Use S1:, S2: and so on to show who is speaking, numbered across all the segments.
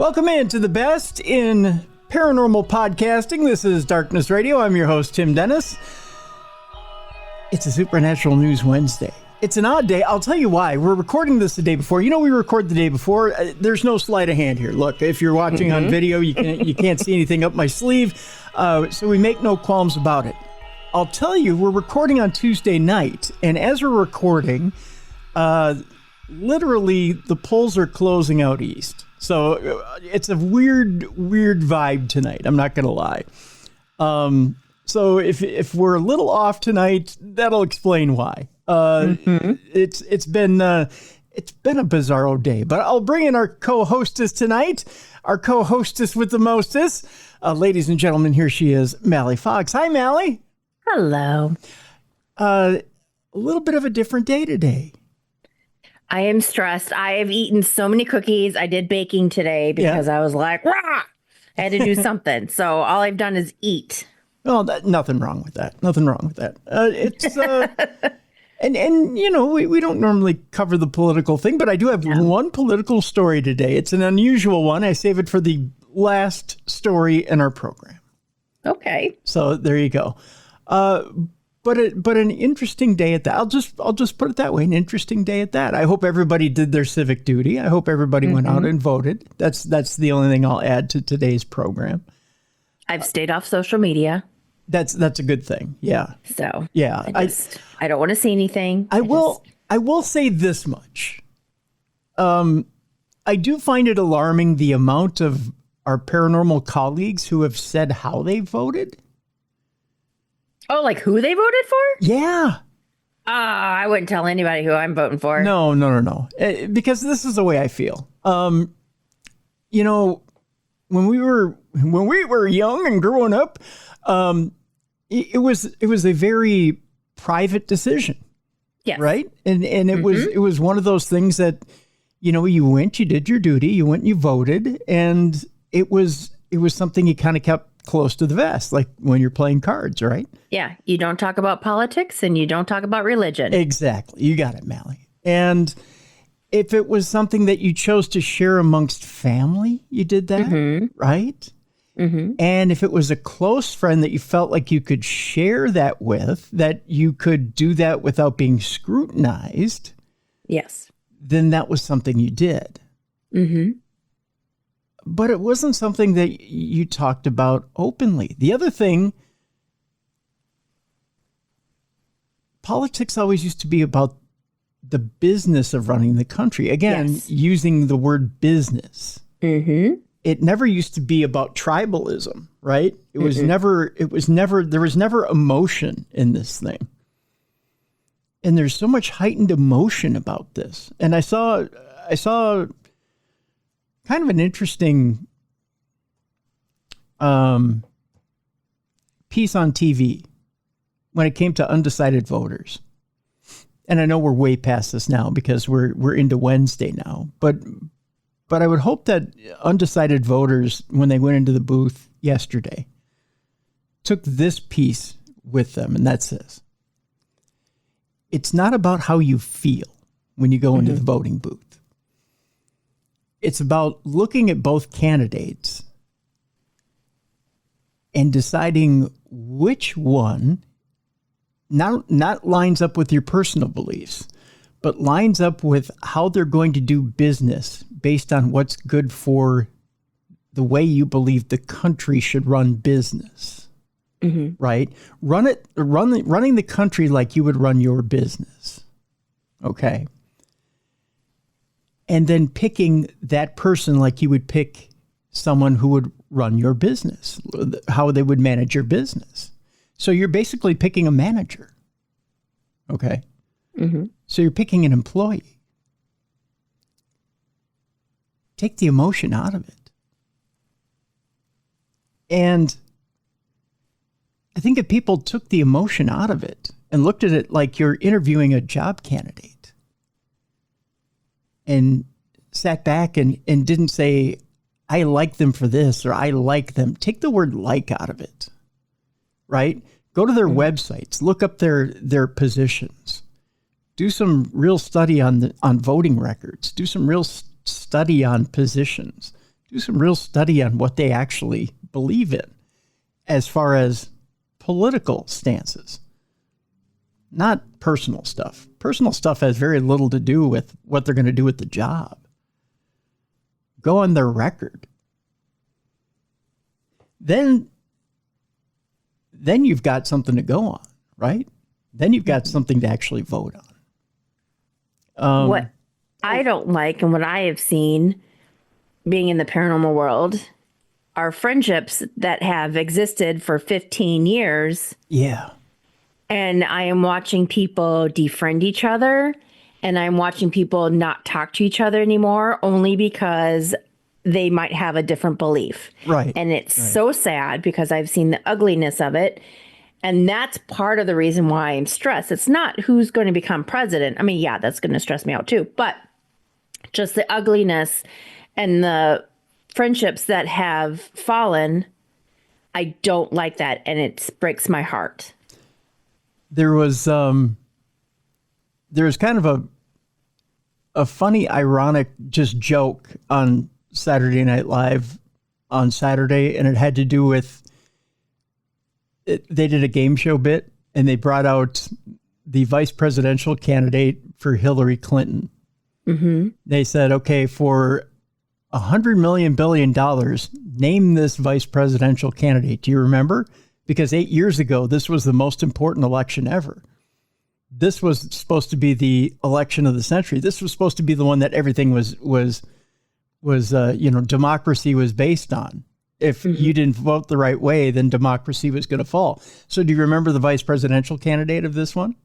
S1: Welcome in to the best in paranormal podcasting. This is Darkness Radio. I'm your host, Tim Dennis. It's a Supernatural News Wednesday. It's an odd day. I'll tell you why. We're recording this the day before. You know, we record the day before. There's no sleight of hand here. Look, if you're watching on video, you can't see anything up my sleeve. So we make no qualms about it. I'll tell you, we're recording on Tuesday night. And as we're recording, literally the polls are closing out east. So it's a weird vibe tonight. I'm not going to lie. So if we're a little off tonight, that'll explain why. It's been a bizarro day, but I'll bring in our co-hostess tonight, our co-hostess with the mostest. Ladies and gentlemen, here she is, Mallie Fox. Hi, Mallie.
S2: Hello.
S1: A little bit of a different day today.
S2: I am stressed. I have eaten so many cookies. I did baking today because I was like, rah! I had to do something. So all I've done is eat.
S1: Well, nothing wrong with that. Nothing wrong with that. It's and you know, we don't normally cover the political thing, but I do have one political story today. It's an unusual one. I save it for the last story in our program.
S2: Okay.
S1: So there you go. But an interesting day at that. I'll just put it that way. An interesting day at that. I hope everybody did their civic duty. I hope everybody went out and voted. That's the only thing I'll add to today's program.
S2: I've stayed off social media.
S1: That's a good thing. Yeah.
S2: So
S1: yeah,
S2: I don't want to see anything.
S1: I will say this much. I do find it alarming the amount of our paranormal colleagues who have said how they voted.
S2: Oh, like who they voted for?
S1: Yeah.
S2: I wouldn't tell anybody who I'm voting for.
S1: No. Because this is the way I feel. You know, when we were young and growing up, it was a very private decision.
S2: Yes.
S1: Right? And it was one of those things that, you know, you did your duty, you went and you voted, and it was something you kind of kept close to the vest, like when you're playing cards, right?
S2: Yeah. You don't talk about politics and you don't talk about religion.
S1: Exactly. You got it, Mallie. And if it was something that you chose to share amongst family, you did that, right? And if it was a close friend that you felt like you could share that with, that you could do that without being scrutinized,
S2: yes,
S1: then that was something you did. But it wasn't something that you talked about openly. The other thing, politics always used to be about the business of running the country. Again, using the word business. It never used to be about tribalism, right? It was never, there was never emotion in this thing. And there's so much heightened emotion about this. And I saw kind of an interesting piece on TV when it came to undecided voters. And I know we're way past this now because we're into Wednesday now, but I would hope that undecided voters, when they went into the booth yesterday, took this piece with them, and that's this. It's not about how you feel when you go into the voting booth. It's about looking at both candidates and deciding which one not lines up with your personal beliefs, but lines up with how they're going to do business based on what's good for the way you believe the country should run business. Right? Running the country like you would run your business. Okay. And then picking that person like you would pick someone who would run your business, how they would manage your business. So you're basically picking a manager. Okay. So you're picking an employee. Take the emotion out of it. And I think if people took the emotion out of it and looked at it like you're interviewing a job candidate and sat back and didn't say, I like them for this, or I like them. Take the word like out of it, right? Go to their websites, look up their positions, do some real study on voting records, do some real study on positions. Do some real study on what they actually believe in as far as political stances, not personal stuff. Personal stuff has very little to do with what they're going to do with the job. Go on their record. Then you've got something to go on, right? Then you've got something to actually vote on.
S2: What I don't like and what I have seen being in the paranormal world are friendships that have existed for 15 years.
S1: Yeah.
S2: And I am watching people defriend each other, and I'm watching people not talk to each other anymore only because they might have a different belief.
S1: Right.
S2: And it's so sad because I've seen the ugliness of it. And that's part of the reason why I'm stressed. It's not who's going to become president. I mean, yeah, that's going to stress me out too. But just the ugliness and the friendships that have fallen, I don't like that. And it breaks my heart.
S1: There was kind of a funny, ironic just joke on Saturday Night Live on Saturday, and it had to do with they did a game show bit, and they brought out the vice presidential candidate for Hillary Clinton. Mm-hmm. They said, okay, for $100 billion, name this vice presidential candidate. Do you remember? Because 8 years ago, this was the most important election ever. This was supposed to be the election of the century. This was supposed to be the one that everything was democracy was based on. If you didn't vote the right way, then democracy was going to fall. So do you remember the vice presidential candidate of this one?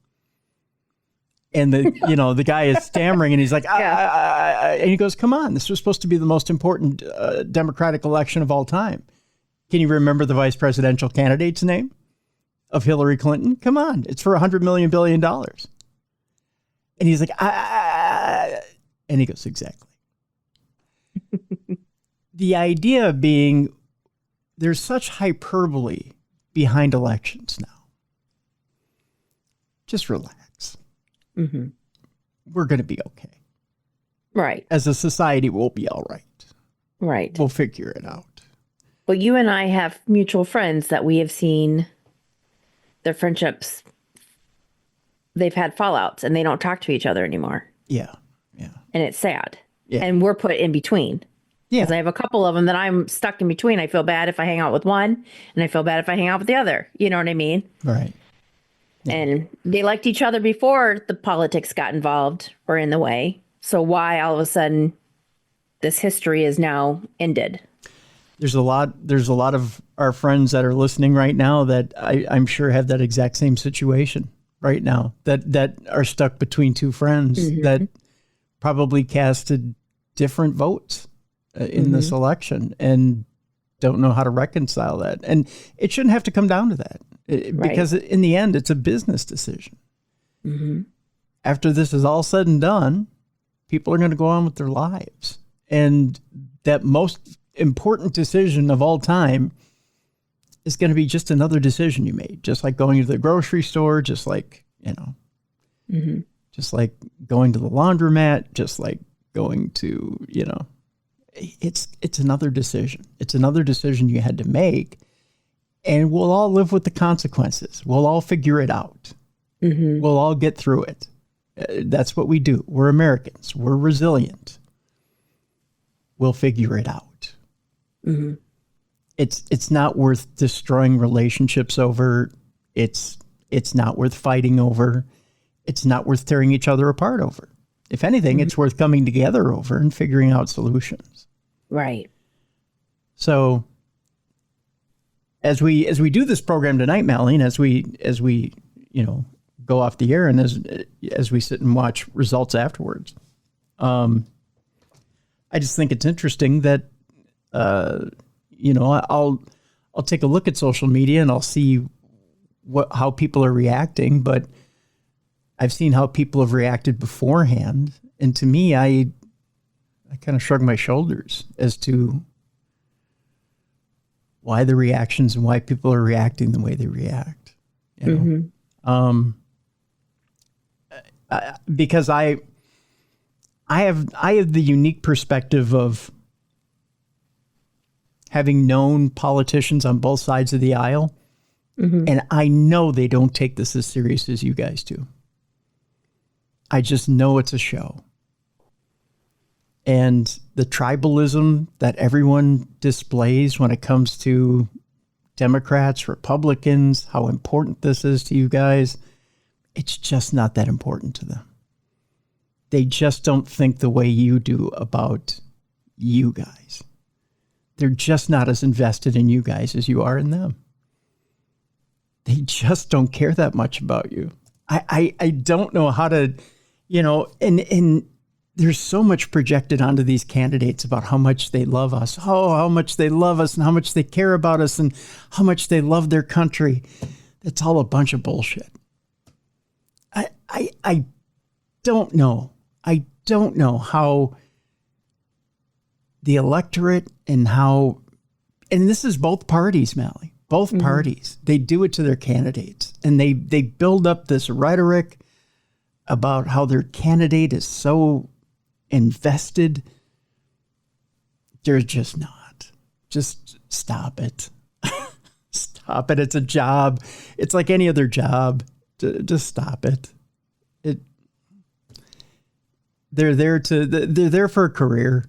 S1: And the guy is stammering and he's like, and he goes, come on, this was supposed to be the most important democratic election of all time. Can you remember the vice presidential candidate's name of Hillary Clinton? Come on, it's for $100 billion. And he's like, and he goes, exactly. The idea being there's such hyperbole behind elections now. Just relax. Mm-hmm. We're going to be okay.
S2: Right.
S1: As a society, we'll be all right.
S2: Right.
S1: We'll figure it out.
S2: Well, you and I have mutual friends that we have seen their friendships. They've had fallouts and they don't talk to each other anymore.
S1: Yeah. Yeah.
S2: And it's sad.
S1: Yeah.
S2: And we're put in between.
S1: Yeah.
S2: Because I have a couple of them that I'm stuck in between. I feel bad if I hang out with one and I feel bad if I hang out with the other. You know what I mean?
S1: Right.
S2: Yeah. And they liked each other before the politics got involved or in the way. So why all of a sudden this history is now ended?
S1: There's a lot of our friends that are listening right now that I'm sure have that exact same situation right now, that are stuck between two friends that probably casted different votes in this election and don't know how to reconcile that. And it shouldn't have to come down to that because in the end, it's a business decision. Mm-hmm. After this is all said and done, people are going to go on with their lives. And that most important decision of all time is going to be just another decision you made, just like going to the grocery store, just like, just like going to the laundromat, just like going to, it's another decision. It's another decision you had to make, and we'll all live with the consequences. We'll all figure it out. We'll all get through it. That's what we do. We're Americans. We're resilient. We'll figure it out. Mm-hmm. It's not worth destroying relationships over. It's not worth fighting over. It's not worth tearing each other apart over. If anything, it's worth coming together over and figuring out solutions.
S2: Right.
S1: So as we do this program tonight, Mallie, and as we go off the air and as we sit and watch results afterwards, I just think it's interesting that I'll take a look at social media and I'll see how people are reacting, but I've seen how people have reacted beforehand, and to me, I kind of shrug my shoulders as to why the reactions and why people are reacting the way they react. Because I have the unique perspective of having known politicians on both sides of the aisle, and I know they don't take this as serious as you guys do. I just know it's a show. And the tribalism that everyone displays when it comes to Democrats, Republicans, how important this is to you guys, it's just not that important to them. They just don't think the way you do about you guys. They're just not as invested in you guys as you are in them. They just don't care that much about you. I don't know how to, and there's so much projected onto these candidates about how much they love us. Oh, how much they love us and how much they care about us and how much they love their country. That's all a bunch of bullshit. I don't know. I don't know how the electorate and this is both parties, Mallie, both parties, they do it to their candidates, and they build up this rhetoric about how their candidate is so invested. They're just not. Just stop it. Stop it. It's a job. It's like any other job. Just stop it. They're there for a career.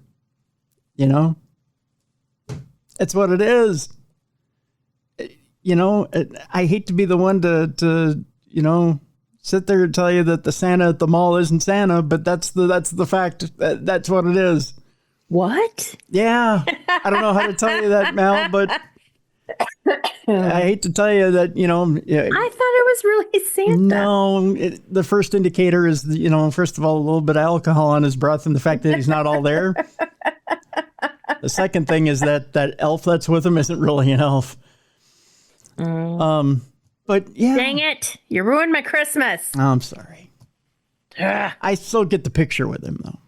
S1: That's what it is. I hate to be the one to sit there and tell you that the Santa at the mall isn't Santa, but that's the fact. That's what it is.
S2: What?
S1: Yeah. I don't know how to tell you that, Mal, but I hate to tell you that,
S2: I thought it was really Santa.
S1: No, the first indicator is, first of all, a little bit of alcohol on his breath and the fact that he's not all there. The second thing is that elf that's with him isn't really an elf. But yeah.
S2: Dang it. You ruined my Christmas.
S1: Oh, I'm sorry. I still get the picture with him, though.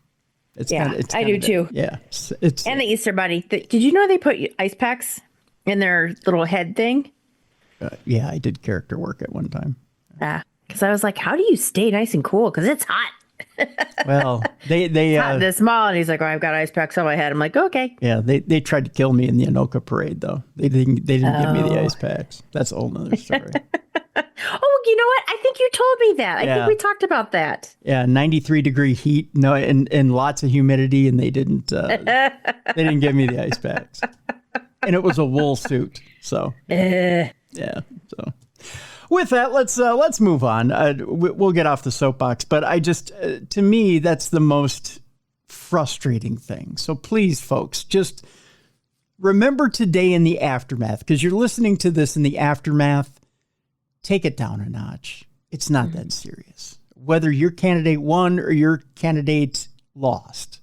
S2: I do too.
S1: Yeah.
S2: And the Easter Bunny. Did you know they put ice packs in their little head thing?
S1: Yeah, I did character work at one time.
S2: Because I was like, how do you stay nice and cool? Because it's hot.
S1: Well, they
S2: this small, and he's like, "Oh, I've got ice packs on my head." I'm like, "Okay."
S1: Yeah, they tried to kill me in the Anoka parade, though. They didn't give me the ice packs. That's a whole nother story.
S2: Oh, you know what? I think you told me that. I think we talked about that.
S1: Yeah, 93-degree heat, and lots of humidity, and they didn't give me the ice packs. And it was a wool suit, so yeah. So with that, let's move on. We'll get off the soapbox, but I just to me that's the most frustrating thing. So please, folks, just remember today in the aftermath, because you're listening to this in the aftermath. Take it down a notch. It's not that serious. Whether your candidate won or your candidate lost,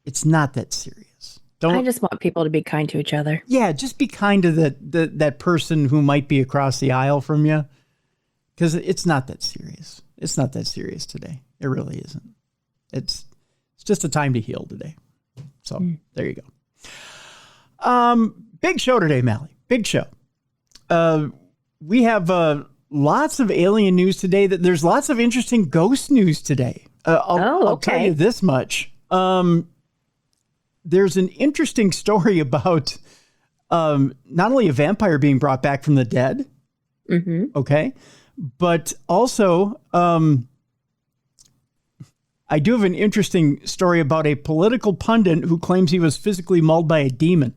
S1: it's not that serious.
S2: I just want people to be kind to each other.
S1: Yeah, just be kind to that person who might be across the aisle from you, because it's not that serious. It's not that serious today. It really isn't. It's just a time to heal today. So there you go. Big show today, Mallie. Big show. We have lots of alien news today. There's lots of interesting ghost news today. I'll tell you this much. There's an interesting story about not only a vampire being brought back from the dead, okay, but also I do have an interesting story about a political pundit who claims he was physically mauled by a demon.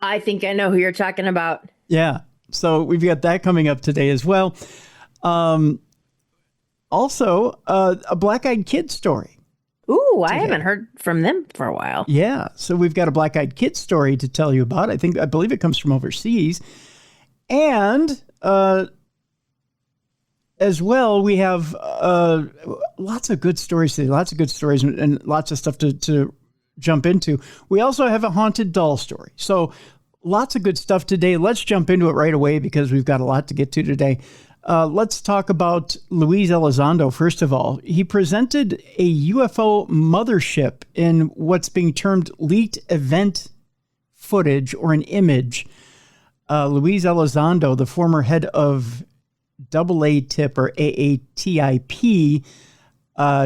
S2: I think I know who you're talking about.
S1: Yeah, so we've got that coming up today as well. Also, a black-eyed kid story.
S2: Ooh, I haven't heard from them for a while.
S1: Yeah, so we've got a black-eyed kid story to tell you about. I believe it comes from overseas. And as well, we have lots of good stories today, lots of good stories and lots of stuff to jump into. We also have a haunted doll story. So lots of good stuff today. Let's jump into it right away because we've got a lot to get to today. Let's talk about Luis Elizondo. First of all, he presented a UFO mothership in what's being termed leaked event footage or an image. Luis Elizondo, the former head of AATIP or AATIP,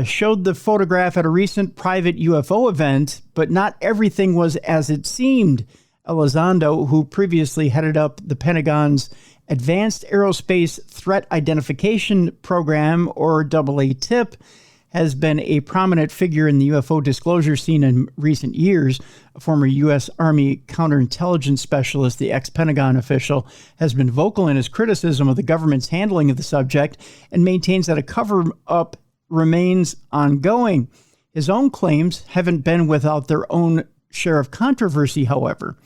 S1: showed the photograph at a recent private UFO event, but not everything was as it seemed. Elizondo, who previously headed up the Pentagon's Advanced Aerospace Threat Identification Program, or AATIP, has been a prominent figure in the UFO disclosure scene in recent years. A former U.S. Army counterintelligence specialist, the ex-Pentagon official, has been vocal in his criticism of the government's handling of the subject and maintains that a cover-up remains ongoing. His own claims haven't been without their own share of controversy, however.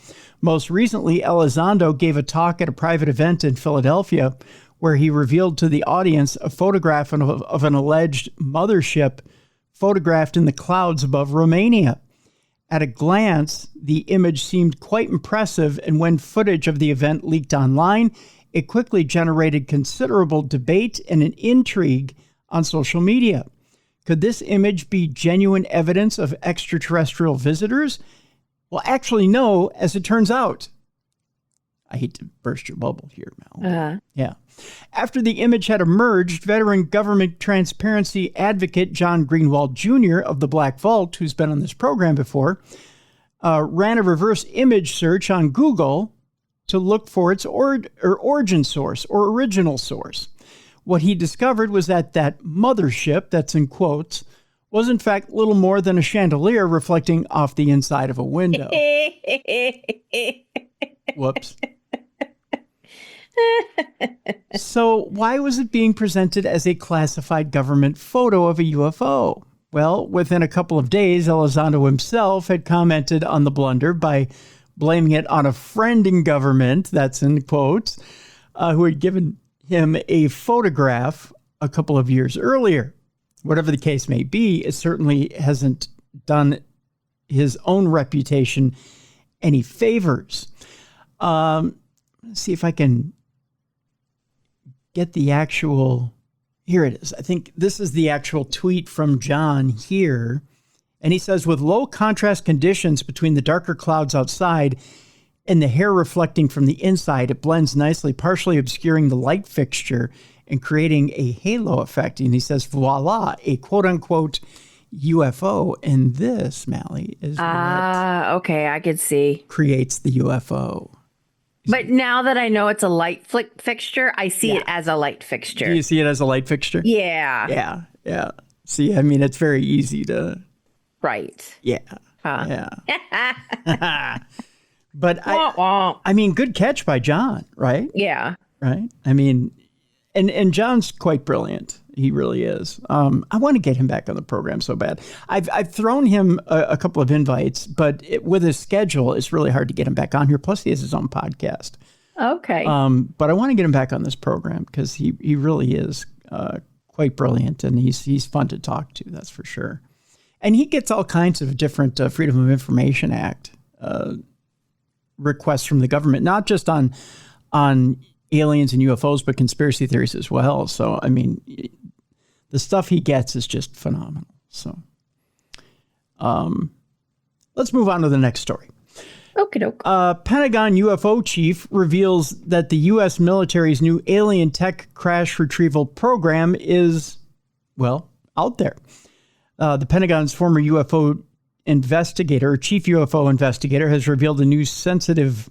S1: Most recently, Elizondo gave a talk at a private event in Philadelphia where he revealed to the audience a photograph of an alleged mothership photographed in the clouds above Romania. At a glance, the image seemed quite impressive, and when footage of the event leaked online, it quickly generated considerable debate and an intrigue on social media. Could this image be genuine evidence of extraterrestrial visitors? Well, actually, no, as it turns out. I hate to burst your bubble here, Mel. Yeah. After the image had emerged, veteran government transparency advocate John Greenwald Jr. of the Black Vault, who's been on this program before, ran a reverse image search on Google to look for its origin source or original source. What he discovered was that mothership, that's in quotes, was in fact little more than a chandelier reflecting off the inside of a window. Whoops. So why was it being presented as a classified government photo of a UFO? Well, within a couple of days, Elizondo himself had commented on the blunder by blaming it on a friend in government, that's in quotes, who had given him a photograph a couple of years earlier. Whatever the case may be, it certainly hasn't done his own reputation any favors. Let's see if I can get the actual, here it is. I think this is the actual tweet from John here. And he says, with low contrast conditions between the darker clouds outside and the hair reflecting from the inside, it blends nicely, partially obscuring the light fixture and creating a halo effect. And he says, voila, a quote-unquote UFO. And this, Mallie, is
S2: okay, I could see.
S1: Creates the UFO.
S2: But now that I know it's a light fixture, I see it as a light fixture.
S1: Do you see it as a light fixture?
S2: Yeah.
S1: Yeah. See, I mean, it's very easy to...
S2: Right.
S1: Yeah. Yeah. But I mean, good catch by John, right?
S2: Yeah.
S1: Right? I mean, and John's quite brilliant. He really is. I want to get him back on the program so bad. I've thrown him a couple of invites, but with his schedule, it's really hard to get him back on here. Plus, he has his own podcast.
S2: Okay.
S1: But I want to get him back on this program because he really is quite brilliant, and he's fun to talk to. That's for sure. And he gets all kinds of different Freedom of Information Act requests from the government, not just on aliens and UFOs, but conspiracy theories as well. So, I mean, the stuff he gets is just phenomenal. So, let's move on to the next story.
S2: Okey-doke.
S1: Pentagon UFO chief reveals that the U.S. military's new alien tech crash retrieval program is, well, out there. The Pentagon's former UFO investigator, chief UFO investigator, has revealed a new sensitive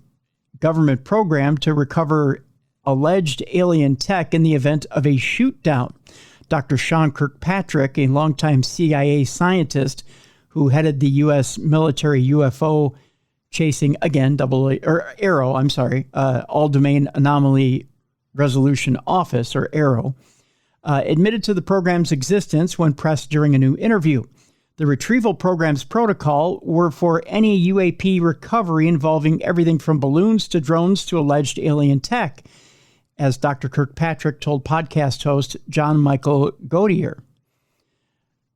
S1: government program to recover alleged alien tech in the event of a shoot-down. Dr. Sean Kirkpatrick, a longtime CIA scientist who headed the U.S. military UFO chasing, again, All Domain Anomaly Resolution Office, or ARROW, admitted to the program's existence when pressed during a new interview. The retrieval program's protocol were for any UAP recovery involving everything from balloons to drones to alleged alien tech, as Dr. Kirkpatrick told podcast host John Michael Godier.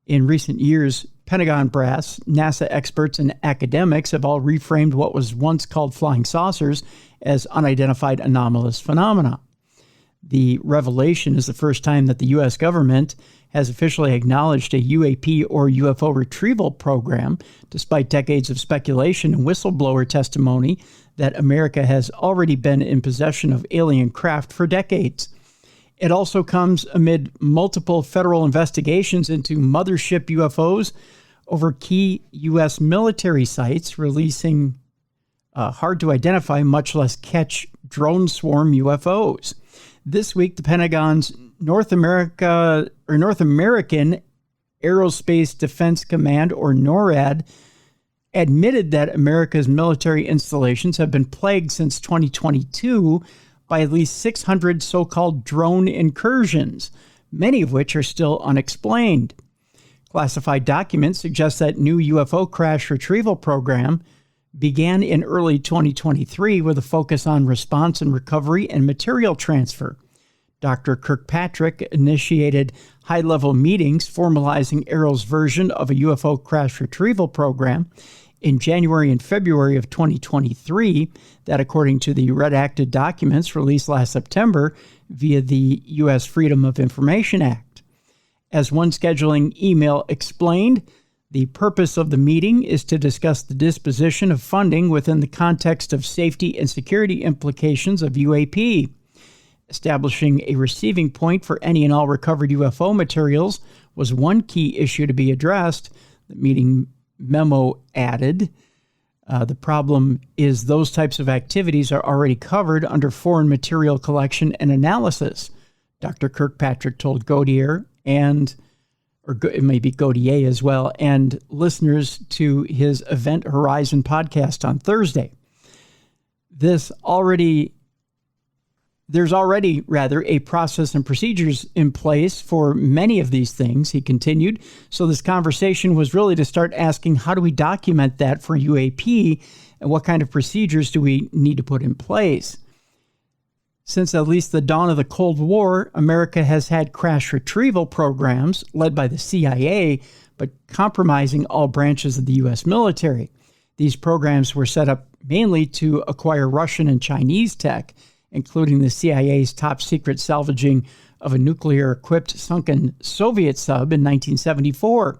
S1: In recent years, Pentagon brass, NASA experts, and academics have all reframed what was once called flying saucers as unidentified anomalous phenomena. The revelation is the first time that the U.S. government has officially acknowledged a UAP or UFO retrieval program, despite decades of speculation and whistleblower testimony that America has already been in possession of alien craft for decades. It also comes amid multiple federal investigations into mothership UFOs over key U.S. military sites, releasing hard to identify, much less catch, drone swarm UFOs. This week, the Pentagon's North American Aerospace Defense Command, or NORAD, admitted that America's military installations have been plagued since 2022 by at least 600 so-called drone incursions, many of which are still unexplained. Classified documents suggest that new UFO crash retrieval program began in early 2023 with a focus on response and recovery and material transfer. Dr. Kirkpatrick initiated high-level meetings formalizing Aero's version of a UFO crash retrieval program in January and February of 2023 that, according to the redacted documents released last September via the U.S. Freedom of Information Act. As one scheduling email explained, the purpose of the meeting is to discuss the disposition of funding within the context of safety and security implications of UAP. Establishing a receiving point for any and all recovered UFO materials was one key issue to be addressed, the meeting memo added. The problem is those types of activities are already covered under foreign material collection and analysis, Dr. Kirkpatrick told Gautier it may be Gautier as well, and listeners to his Event Horizon podcast on Thursday. There's already a process and procedures in place for many of these things, he continued. So this conversation was really to start asking, how do we document that for UAP, and what kind of procedures do we need to put in place? Since at least the dawn of the Cold War, America has had crash retrieval programs led by the CIA, but compromising all branches of the U.S. military. These programs were set up mainly to acquire Russian and Chinese tech, including the CIA's top-secret salvaging of a nuclear-equipped sunken Soviet sub in 1974.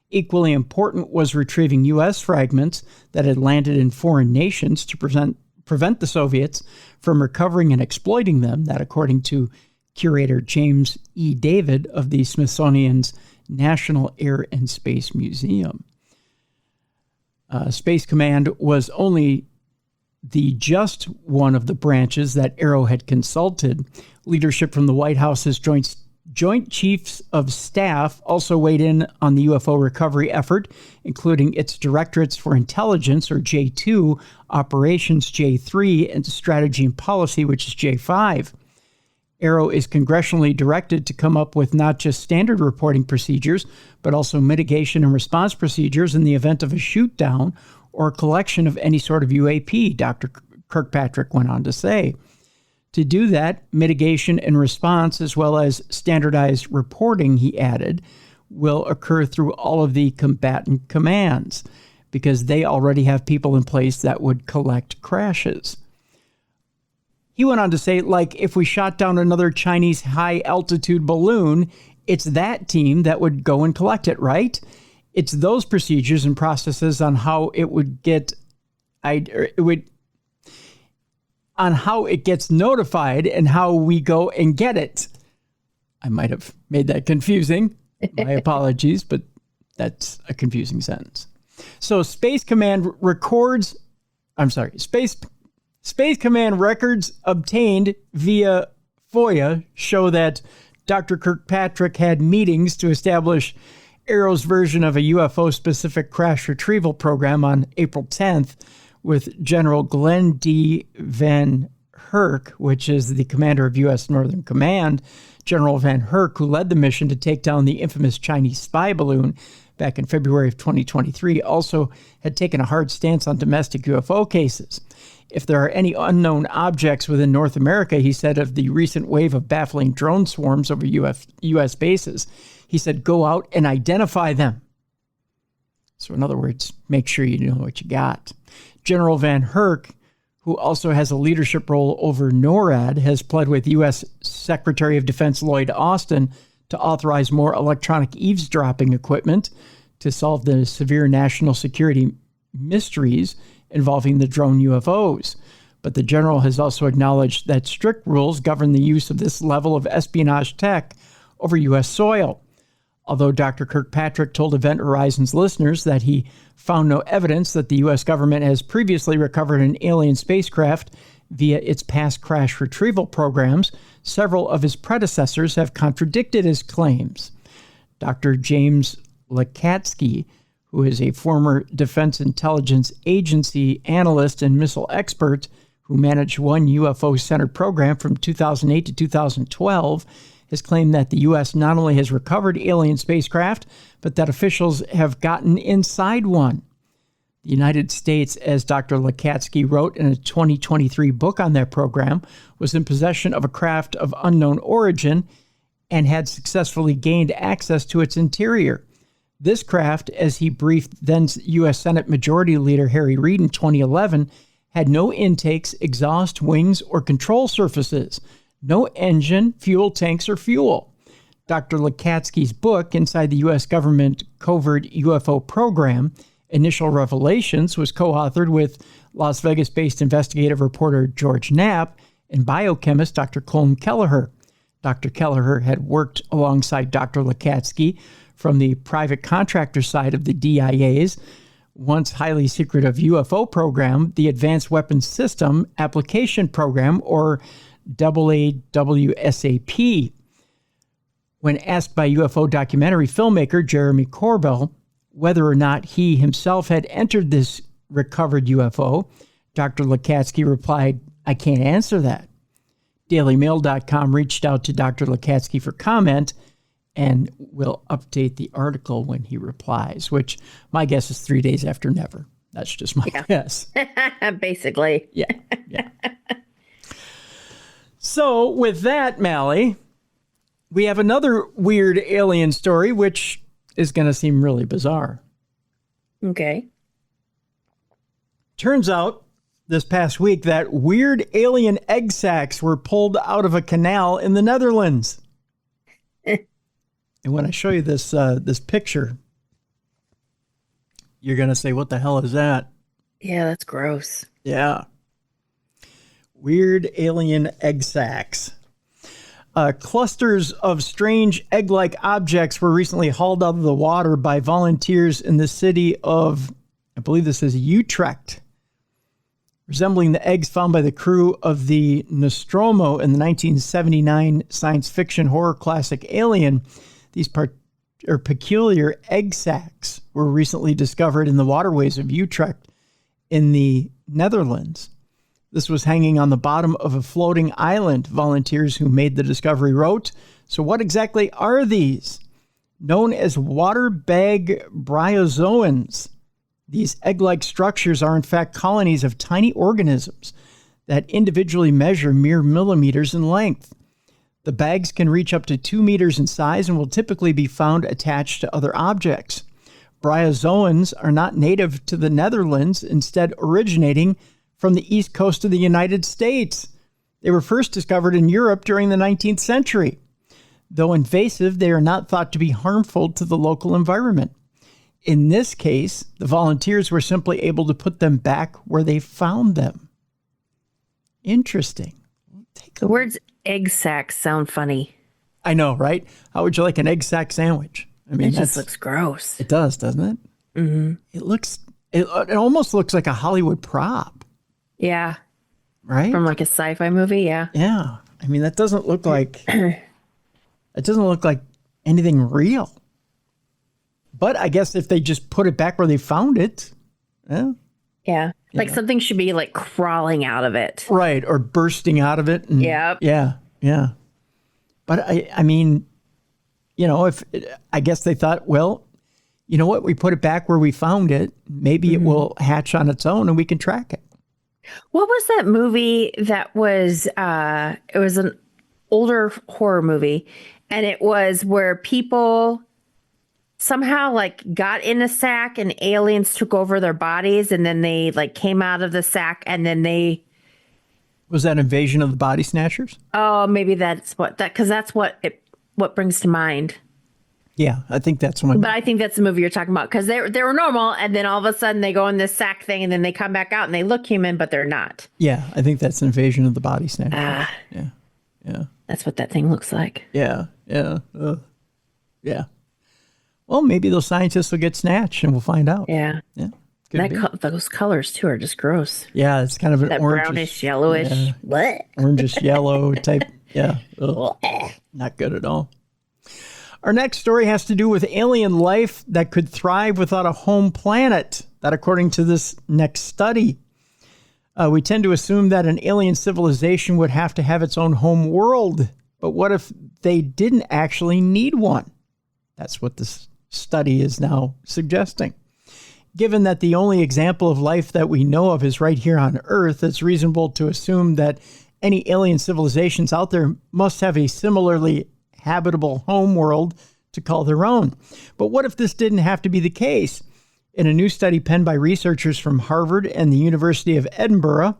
S1: Equally important was retrieving U.S. fragments that had landed in foreign nations to prevent the Soviets from recovering and exploiting them, that according to curator James E. David of the Smithsonian's National Air and Space Museum. Space Command was only just one of the branches that Aero had consulted. Leadership from the White House's Joint Chiefs of Staff also weighed in on the UFO recovery effort, including its Directorates for Intelligence, or J2, Operations, J3, and Strategy and Policy, which is J5. Aero is congressionally directed to come up with not just standard reporting procedures, but also mitigation and response procedures in the event of a shoot-down or collection of any sort of UAP, Dr. Kirkpatrick went on to say. To do that, mitigation and response, as well as standardized reporting, he added, will occur through all of the combatant commands, because they already have people in place that would collect crashes. He went on to say, like, if we shot down another Chinese high-altitude balloon, it's that team that would go and collect it, right? It's those procedures and processes on how it would get, on how it gets notified and how we go and get it. I might have made that confusing. My apologies, but that's a confusing sentence. So Space Command records obtained via FOIA show that Dr. Kirkpatrick had meetings to establish Aero's version of a UFO-specific crash retrieval program on April 10th with General Glenn D. Van Herk, which is the commander of U.S. Northern Command. General Van Herk, who led the mission to take down the infamous Chinese spy balloon back in February of 2023, also had taken a hard stance on domestic UFO cases. If there are any unknown objects within North America, he said, of the recent wave of baffling drone swarms over U.S. bases, he said, go out and identify them. So in other words, make sure you know what you got. General Van Herk, who also has a leadership role over NORAD, has pled with U.S. Secretary of Defense Lloyd Austin to authorize more electronic eavesdropping equipment to solve the severe national security mysteries involving the drone UFOs. But the general has also acknowledged that strict rules govern the use of this level of espionage tech over U.S. soil. Although Dr. Kirkpatrick told Event Horizon's listeners that he found no evidence that the U.S. government has previously recovered an alien spacecraft via its past crash retrieval programs, several of his predecessors have contradicted his claims. Dr. James Lakatsky, who is a former Defense Intelligence Agency analyst and missile expert who managed one UFO-centered program from 2008 to 2012, has claimed that the U.S. not only has recovered alien spacecraft, but that officials have gotten inside one. The United States, as Dr. Lakatsky wrote in a 2023 book on that program, was in possession of a craft of unknown origin and had successfully gained access to its interior. This craft, as he briefed then U.S. Senate Majority Leader Harry Reid in 2011, had no intakes, exhaust, wings, or control surfaces. No engine, fuel tanks, or fuel. Dr. Lakatsky's book, Inside the U.S. Government Covert UFO Program, Initial Revelations, was co-authored with Las Vegas-based investigative reporter George Knapp and biochemist Dr. Colm Kelleher. Dr. Kelleher had worked alongside Dr. Lakatsky from the private contractor side of the DIA's once highly secretive UFO program, the Advanced Weapons System Application Program, or AAWSAP. When asked by UFO documentary filmmaker Jeremy Corbell whether or not he himself had entered this recovered UFO, Dr. Lakatsky replied, "I can't answer that." DailyMail.com reached out to Dr. Lakatsky for comment, and we'll update the article when he replies, which my guess is 3 days after never. That's just my guess.
S2: Basically.
S1: Yeah. So with that, Mallie, we have another weird alien story, which is going to seem really bizarre.
S2: Okay.
S1: Turns out this past week that weird alien egg sacs were pulled out of a canal in the Netherlands. And when I show you this this picture, you're going to say, what the hell is that?
S2: Yeah, that's gross.
S1: Yeah. Weird alien egg sacs. Clusters of strange egg-like objects were recently hauled out of the water by volunteers in the city of, I believe this is Utrecht, resembling the eggs found by the crew of the Nostromo in the 1979 science fiction horror classic Alien. These peculiar egg sacs were recently discovered in the waterways of Utrecht in the Netherlands. This was hanging on the bottom of a floating island, volunteers who made the discovery wrote. So what exactly are these? Known as water bag bryozoans, these egg-like structures are in fact colonies of tiny organisms that individually measure mere millimeters in length. The bags can reach up to 2 meters in size and will typically be found attached to other objects. Bryozoans are not native to the Netherlands, instead originating from the east coast of the United States. They were first discovered in Europe during the 19th century. Though invasive, they are not thought to be harmful to the local environment. In this case, the volunteers were simply able to put them back where they found them. Interesting.
S2: The words egg sacs sound funny.
S1: I know, right? How would you like an egg sac sandwich? I mean,
S2: it just looks gross.
S1: It does, doesn't it?
S2: Mm-hmm.
S1: It almost looks like a Hollywood prop.
S2: Yeah.
S1: Right?
S2: From like a sci-fi movie, yeah.
S1: Yeah. I mean, that doesn't look like anything real. But I guess if they just put it back where they found it,
S2: yeah. Like something should be like crawling out of it.
S1: Right, or bursting out of it. And,
S2: yep.
S1: Yeah. But I mean, I guess they thought, well, you know what? We put it back where we found it. Maybe it will hatch on its own and we can track it.
S2: What was that movie that was, it was an older horror movie, and it was where people somehow like got in a sack and aliens took over their bodies, and then they like came out of the sack, and then they...
S1: Was that Invasion of the Body Snatchers?
S2: Oh, maybe that's what brings to mind.
S1: Yeah, I think that's one.
S2: But I think that's the movie you're talking about, because they were normal, and then all of a sudden they go in this sack thing, and then they come back out and they look human, but they're not.
S1: Yeah, I think that's Invasion of the Body Snatchers. Yeah.
S2: That's what that thing looks like.
S1: Yeah. Well, maybe those scientists will get snatched, and we'll find out.
S2: Yeah. Those colors too are just gross.
S1: Yeah, it's kind of an
S2: that
S1: orangish,
S2: brownish, yellowish,
S1: orangish yellow type. Yeah, not good at all. Our next story has to do with alien life that could thrive without a home planet. That, according to this next study, we tend to assume that an alien civilization would have to have its own home world. But what if they didn't actually need one? That's what this study is now suggesting. Given that the only example of life that we know of is right here on Earth, it's reasonable to assume that any alien civilizations out there must have a similarly habitable home world to call their own. But what if this didn't have to be the case? In a new study penned by researchers from Harvard and the University of Edinburgh,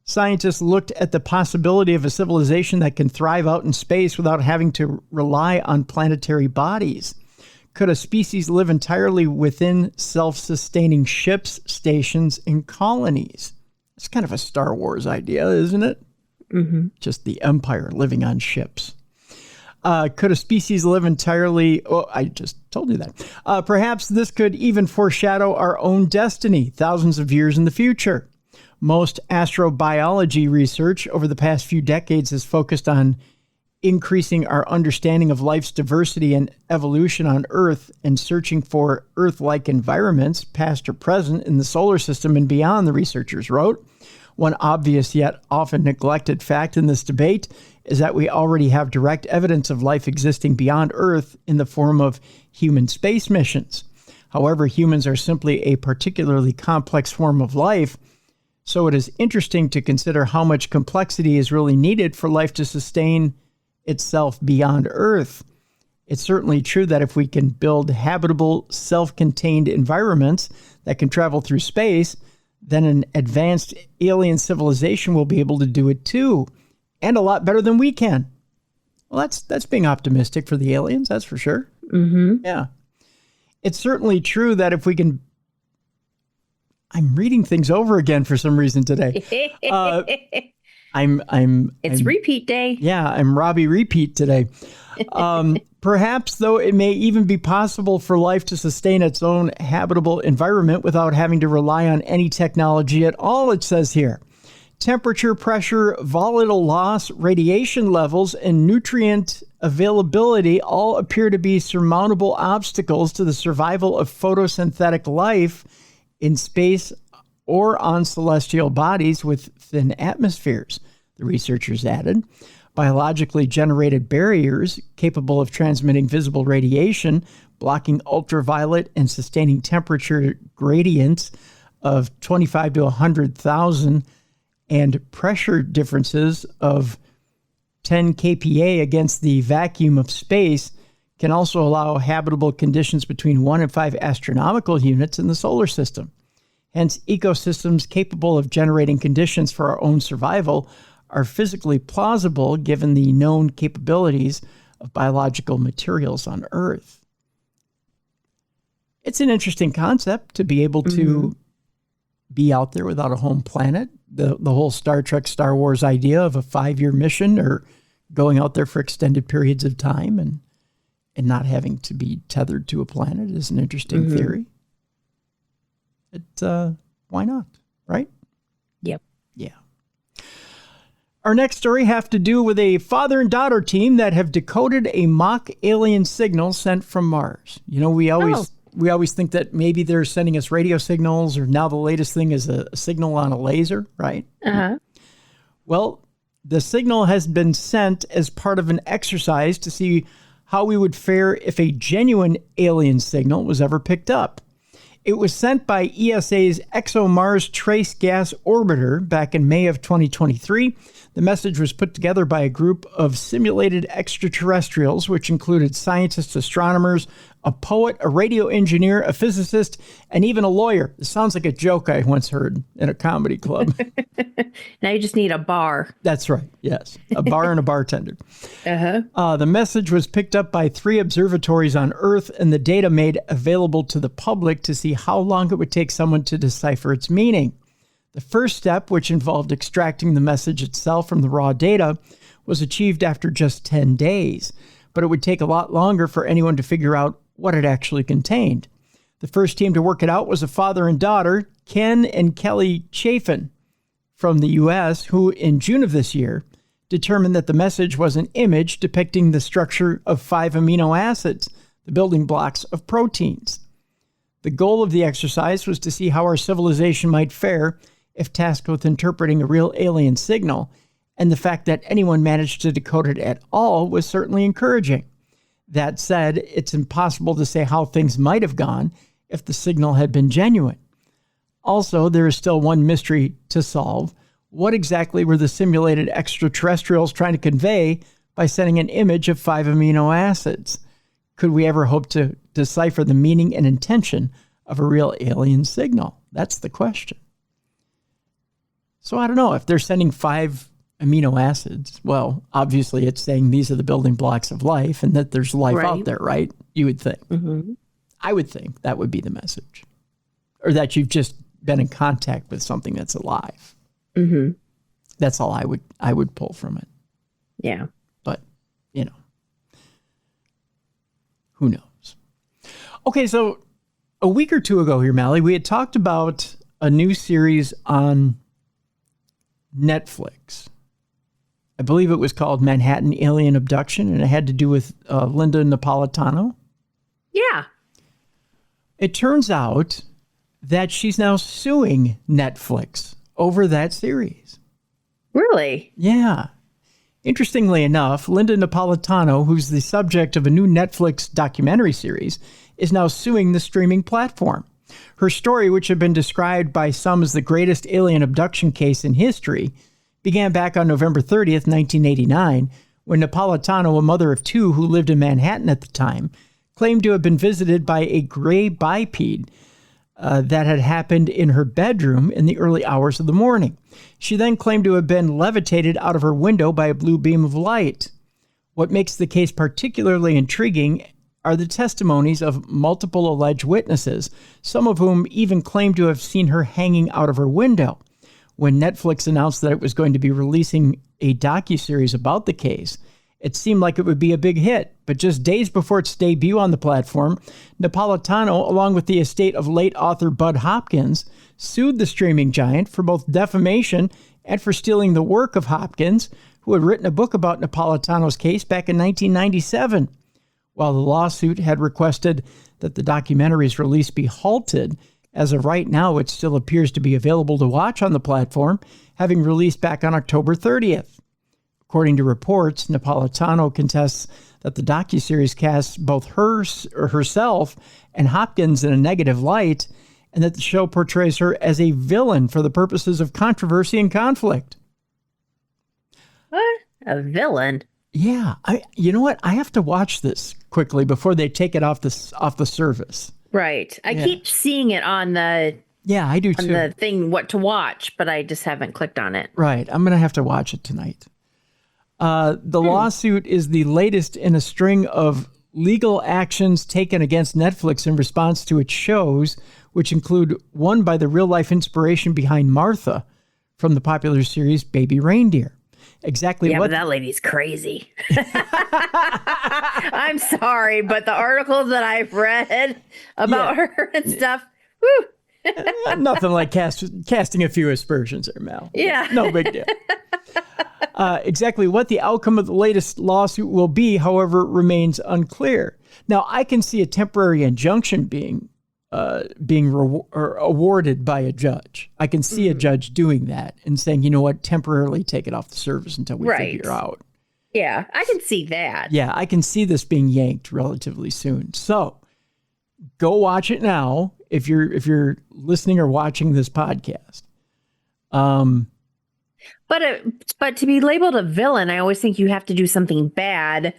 S1: scientists looked at the possibility of a civilization that can thrive out in space without having to rely on planetary bodies. Could a species live entirely within self-sustaining ships, stations, and colonies? It's kind of a Star Wars idea, isn't it? Mm-hmm. Just the Empire living on ships. Could a species live entirely... Oh, I just told you that. Perhaps this could even foreshadow our own destiny thousands of years in the future. Most astrobiology research over the past few decades has focused on increasing our understanding of life's diversity and evolution on Earth and searching for Earth-like environments, past or present, in the solar system and beyond, the researchers wrote. One obvious yet often neglected fact in this debate is that we already have direct evidence of life existing beyond Earth in the form of human space missions. However, humans are simply a particularly complex form of life, so it is interesting to consider how much complexity is really needed for life to sustain itself beyond Earth. It's certainly true that if we can build habitable, self-contained environments that can travel through space, then an advanced alien civilization will be able to do it too, and a lot better than we can. Well, that's being optimistic for the aliens, that's for sure.
S2: Mm-hmm.
S1: Yeah. It's certainly true that if we can... I'm reading things over again for some reason today.
S2: It's repeat day.
S1: Yeah, I'm Robbie Repeat today. Perhaps, though, it may even be possible for life to sustain its own habitable environment without having to rely on any technology at all, it says here. Temperature, pressure, volatile loss, radiation levels, and nutrient availability all appear to be surmountable obstacles to the survival of photosynthetic life in space or on celestial bodies with thin atmospheres, the researchers added. Biologically generated barriers capable of transmitting visible radiation, blocking ultraviolet, and sustaining temperature gradients of 25 to 100,000 and pressure differences of 10 kPa against the vacuum of space can also allow habitable conditions between 1 and 5 astronomical units in the solar system. Hence, ecosystems capable of generating conditions for our own survival are physically plausible given the known capabilities of biological materials on Earth. It's an interesting concept to be able to be out there without a home planet. The whole Star Trek, Star Wars idea of a 5-year mission or going out there for extended periods of time and not having to be tethered to a planet is an interesting theory. Why not, right?
S2: Yep.
S1: Yeah. Our next story have to do with a father and daughter team that have decoded a mock alien signal sent from Mars. You know, we always think that maybe they're sending us radio signals, or now the latest thing is a signal on a laser, right?
S2: Uh-huh.
S1: Well, the signal has been sent as part of an exercise to see how we would fare if a genuine alien signal was ever picked up. It was sent by ESA's ExoMars Trace Gas Orbiter back in May of 2023. The message was put together by a group of simulated extraterrestrials, which included scientists, astronomers, a poet, a radio engineer, a physicist, and even a lawyer. This sounds like a joke I once heard in a comedy club.
S2: Now you just need a bar.
S1: That's right. Yes. A bar and a bartender.
S2: Uh-huh.
S1: The message was picked up by 3 observatories on Earth and the data made available to the public to see how long it would take someone to decipher its meaning. The first step, which involved extracting the message itself from the raw data, was achieved after just 10 days, but it would take a lot longer for anyone to figure out what it actually contained. The first team to work it out was a father and daughter, Ken and Kelly Chafin, from the U.S., who in June of this year determined that the message was an image depicting the structure of 5 amino acids, the building blocks of proteins. The goal of the exercise was to see how our civilization might fare if tasked with interpreting a real alien signal, and the fact that anyone managed to decode it at all was certainly encouraging. That said, it's impossible to say how things might have gone if the signal had been genuine. Also, there is still one mystery to solve. What exactly were the simulated extraterrestrials trying to convey by sending an image of 5 amino acids? Could we ever hope to decipher the meaning and intention of a real alien signal? That's the question. So I don't know if they're sending 5 amino acids. Well, obviously it's saying these are the building blocks of life and that there's life out there, right? You would think.
S2: Mm-hmm.
S1: I would think that would be the message. Or that you've just been in contact with something that's alive.
S2: Mm-hmm.
S1: That's all I would pull from it.
S2: Yeah.
S1: But, who knows? Okay, so a week or two ago here, Mallie, we had talked about a new series on Netflix. I believe it was called Manhattan Alien Abduction, and it had to do with Linda Napolitano.
S2: Yeah.
S1: It turns out that she's now suing Netflix over that series.
S2: Really?
S1: Yeah. Interestingly enough, Linda Napolitano, who's the subject of a new Netflix documentary series, is now suing the streaming platform. Her story, which had been described by some as the greatest alien abduction case in history, began back on November 30th, 1989, when Napolitano, a mother of 2 who lived in Manhattan at the time, claimed to have been visited by a gray biped that had happened in her bedroom in the early hours of the morning. She then claimed to have been levitated out of her window by a blue beam of light. What makes the case particularly intriguing are the testimonies of multiple alleged witnesses, some of whom even claimed to have seen her hanging out of her window. When Netflix announced that it was going to be releasing a docuseries about the case, it seemed like it would be a big hit. But just days before its debut on the platform, Napolitano, along with the estate of late author Bud Hopkins, sued the streaming giant for both defamation and for stealing the work of Hopkins, who had written a book about Napolitano's case back in 1997. While the lawsuit had requested that the documentary's release be halted, as of right now it still appears to be available to watch on the platform, having released back on October 30th. According to reports, Napolitano contests that the docuseries casts both herself and Hopkins in a negative light, and that the show portrays her as a villain for the purposes of controversy and conflict.
S2: What? A villain?
S1: Yeah. You know what? I have to watch this quickly before they take it off the service.
S2: Right. I keep seeing it on the
S1: I do too.
S2: On the thing what to watch, but I just haven't clicked on it.
S1: Right. I'm going to have to watch it tonight. The lawsuit is the latest in a string of legal actions taken against Netflix in response to its shows, which include one by the real-life inspiration behind Martha from the popular series Baby Reindeer. Exactly what...
S2: but that lady's crazy. I'm sorry, but the articles that I've read about her and stuff, whew.
S1: Nothing like casting a few aspersions there, Mal.
S2: Yeah.
S1: No big deal. Exactly what the outcome of the latest lawsuit will be, however, remains unclear. Now, I can see a temporary injunction being awarded by a judge. I can see a judge doing that and saying, you know what, temporarily take it off the service until we figure out.
S2: Yeah, I can see that.
S1: Yeah, I can see this being yanked relatively soon. So go watch it now if you're listening or watching this podcast.
S2: But to be labeled a villain, I always think you have to do something bad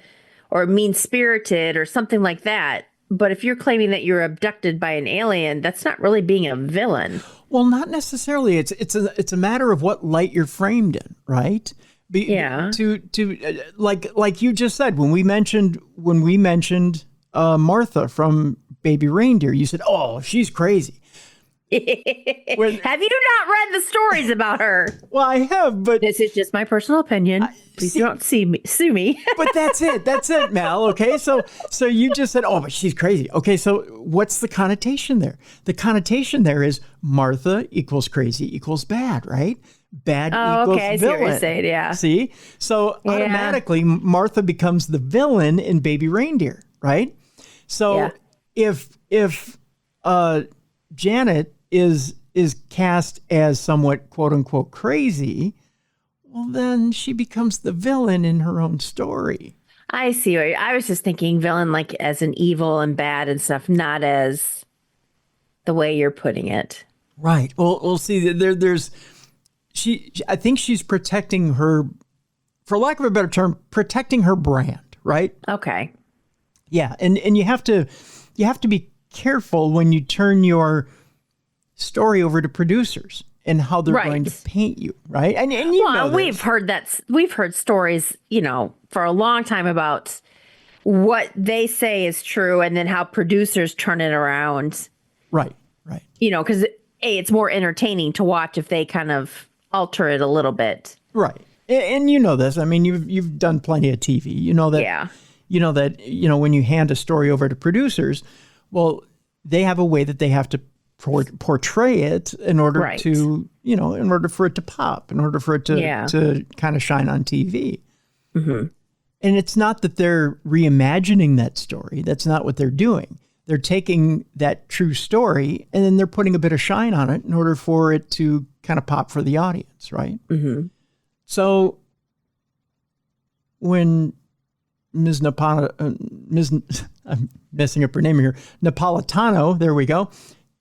S2: or mean-spirited or something like that But if you're claiming that you're abducted by an alien, that's not really being a villain.
S1: Well, not necessarily. It's a matter of what light you're framed in, right?
S2: Yeah.
S1: Like you just said, when we mentioned Martha from Baby Reindeer, you said, "Oh, she's crazy."
S2: Have you not read the stories about her?
S1: Well, I have, but
S2: this is just my personal opinion. Please don't sue me.
S1: But that's it, Mal. Okay, so you just said, "Oh, but she's crazy." Okay, so what's the connotation there? The connotation there is Martha equals crazy equals bad, right? Bad equals
S2: okay, I see
S1: villain.
S2: what you're saying, yeah.
S1: See, so automatically Martha becomes the villain in Baby Reindeer, right? So if Janet is cast as somewhat quote unquote crazy, well, then she becomes the villain in her own story.
S2: I see. I was just thinking villain like as an evil and bad and stuff, not as the way you're putting it.
S1: Right. Well, we'll see. I think she's protecting her, for lack of a better term, protecting her brand. Right.
S2: Okay.
S1: Yeah, and you have to be careful when you turn your story over to producers and how they're going to paint you, right? And you know this.
S2: We've heard stories, for a long time about what they say is true and then how producers turn it around.
S1: Right.
S2: Because it's more entertaining to watch if they kind of alter it a little bit.
S1: Right. And you know this. I mean, you've done plenty of TV. You know that. Yeah. You know that, when you hand a story over to producers, well, they have a way that they have to portray it in order to, in order for it to pop, in order for it to kind of shine on TV. Mm-hmm. And it's not that they're reimagining that story. That's not what they're doing. They're taking that true story and then they're putting a bit of shine on it in order for it to kind of pop for the audience, right? Mm-hmm. So when I'm messing up her name here, Napolitano, there we go.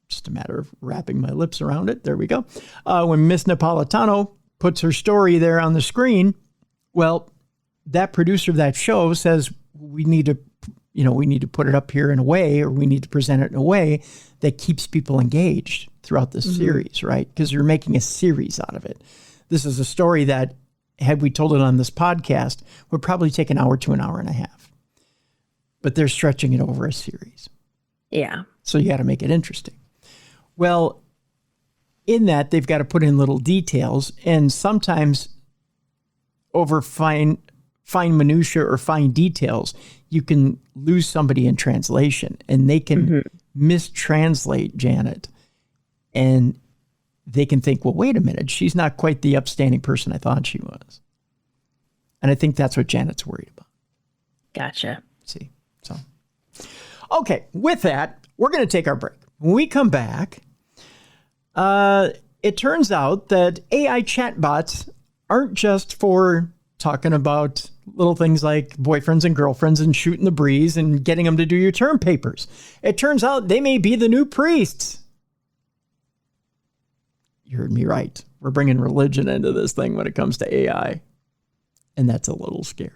S1: Just a matter of wrapping my lips around it. There we go. When Miss Napolitano puts her story there on the screen, well, that producer of that show says we need to put it up here in a way, or we need to present it in a way that keeps people engaged throughout the series, right? Because you're making a series out of it. This is a story that, had we told it on this podcast, would probably take an hour to an hour and a half. But they're stretching it over a series. Yeah. So you got to make it interesting. Well, in that, they've got to put in little details, and sometimes over fine minutia or fine details, you can lose somebody in translation, and they can mistranslate Janet, and they can think, well, wait a minute, she's not quite the upstanding person I thought she was. And I think that's what Janet's worried about.
S2: Gotcha.
S1: See, so. Okay, with that, we're going to take our break. When we come back, it turns out that AI chatbots aren't just for talking about little things like boyfriends and girlfriends and shooting the breeze and getting them to do your term papers. It turns out they may be the new priests. You heard me right. We're bringing religion into this thing when it comes to AI. And that's a little scary.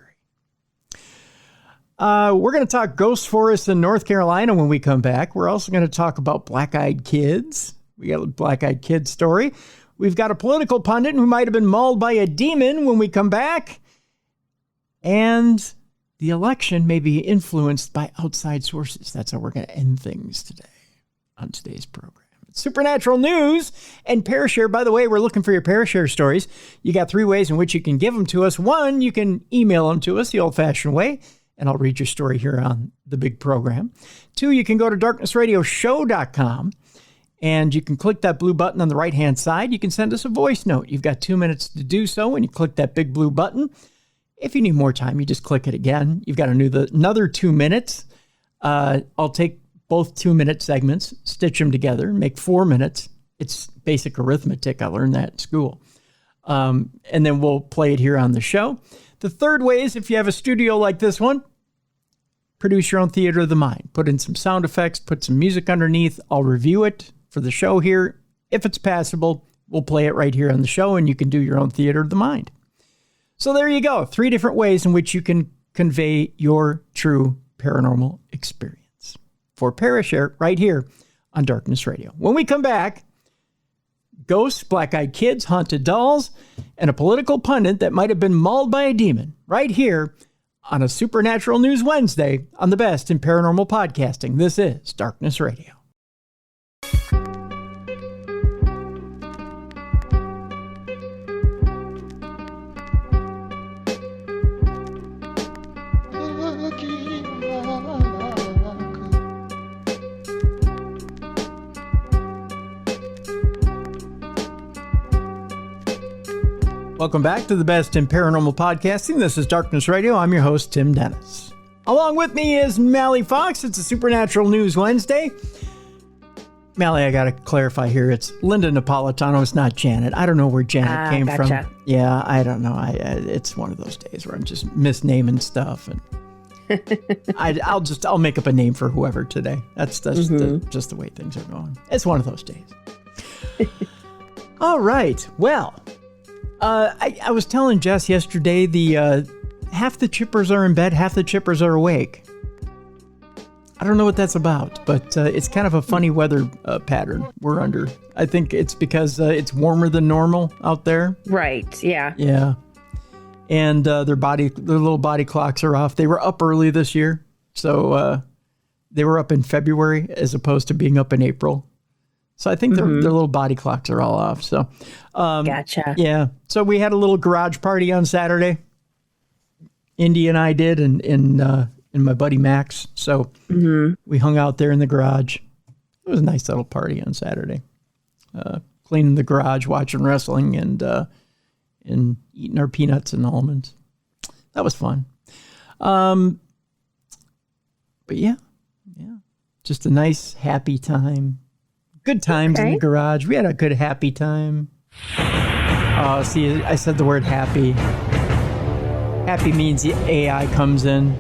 S1: We're going to talk ghost forests in North Carolina when we come back. We're also going to talk about black-eyed kids. We got a black-eyed kid story. We've got a political pundit who might have been mauled by a demon when we come back. And the election may be influenced by outside sources. That's how we're going to end things today on today's program. Supernatural news and Parashare. By the way, we're looking for your Parashare stories. You got 3 ways in which you can give them to us. 1, you can email them to us the old-fashioned way, and I'll read your story here on the big program. 2, you can go to darknessradioshow.com, and you can click that blue button on the right-hand side. You can send us a voice note. You've got 2 minutes to do so when you click that big blue button. If you need more time, you just click it again. You've got another 2 minutes. I'll take both 2-minute segments, stitch them together, make 4 minutes. It's basic arithmetic. I learned that in school. And then we'll play it here on the show. The third way is, if you have a studio like this one, produce your own theater of the mind. Put in some sound effects, put some music underneath. I'll review it for the show here. If it's passable, we'll play it right here on the show, and you can do your own theater of the mind. So there you go. 3 different ways in which you can convey your true paranormal experience. for Parashare right here on Darkness Radio. When we come back, ghosts, black-eyed kids, haunted dolls, and a political pundit that might have been mauled by a demon right here on a Supernatural News Wednesday on the best in paranormal podcasting. This is Darkness Radio. Welcome back to the best in paranormal podcasting. This is Darkness Radio. I'm your host, Tim Dennis. Along with me is Mallie Fox. It's a Supernatural News Wednesday. Mallie, I got to clarify here. It's Linda Napolitano. It's not Janet. I don't know where Janet came from. Yeah, I don't know. It's one of those days where I'm just misnaming stuff, and I'll make up a name for whoever today. That's just the way things are going. It's one of those days. All right. Well. I was telling Jess yesterday half the chippers are in bed, half the chippers are awake. I don't know what that's about, but it's kind of a funny weather pattern we're under. I think it's because it's warmer than normal out there.
S2: Right, yeah.
S1: Yeah. And their little body clocks are off. They were up early this year, so they were up in February as opposed to being up in April. So I think their little body clocks are all off. So,
S2: gotcha.
S1: Yeah. So we had a little garage party on Saturday. Indy and I did, and my buddy Max. So we hung out there in the garage. It was a nice little party on Saturday. Cleaning the garage, watching wrestling, and eating our peanuts and almonds. That was fun. But yeah, just a nice, happy time. Good times in the garage. We had a good, happy time. Oh, see, I said the word happy. Happy means the AI comes in.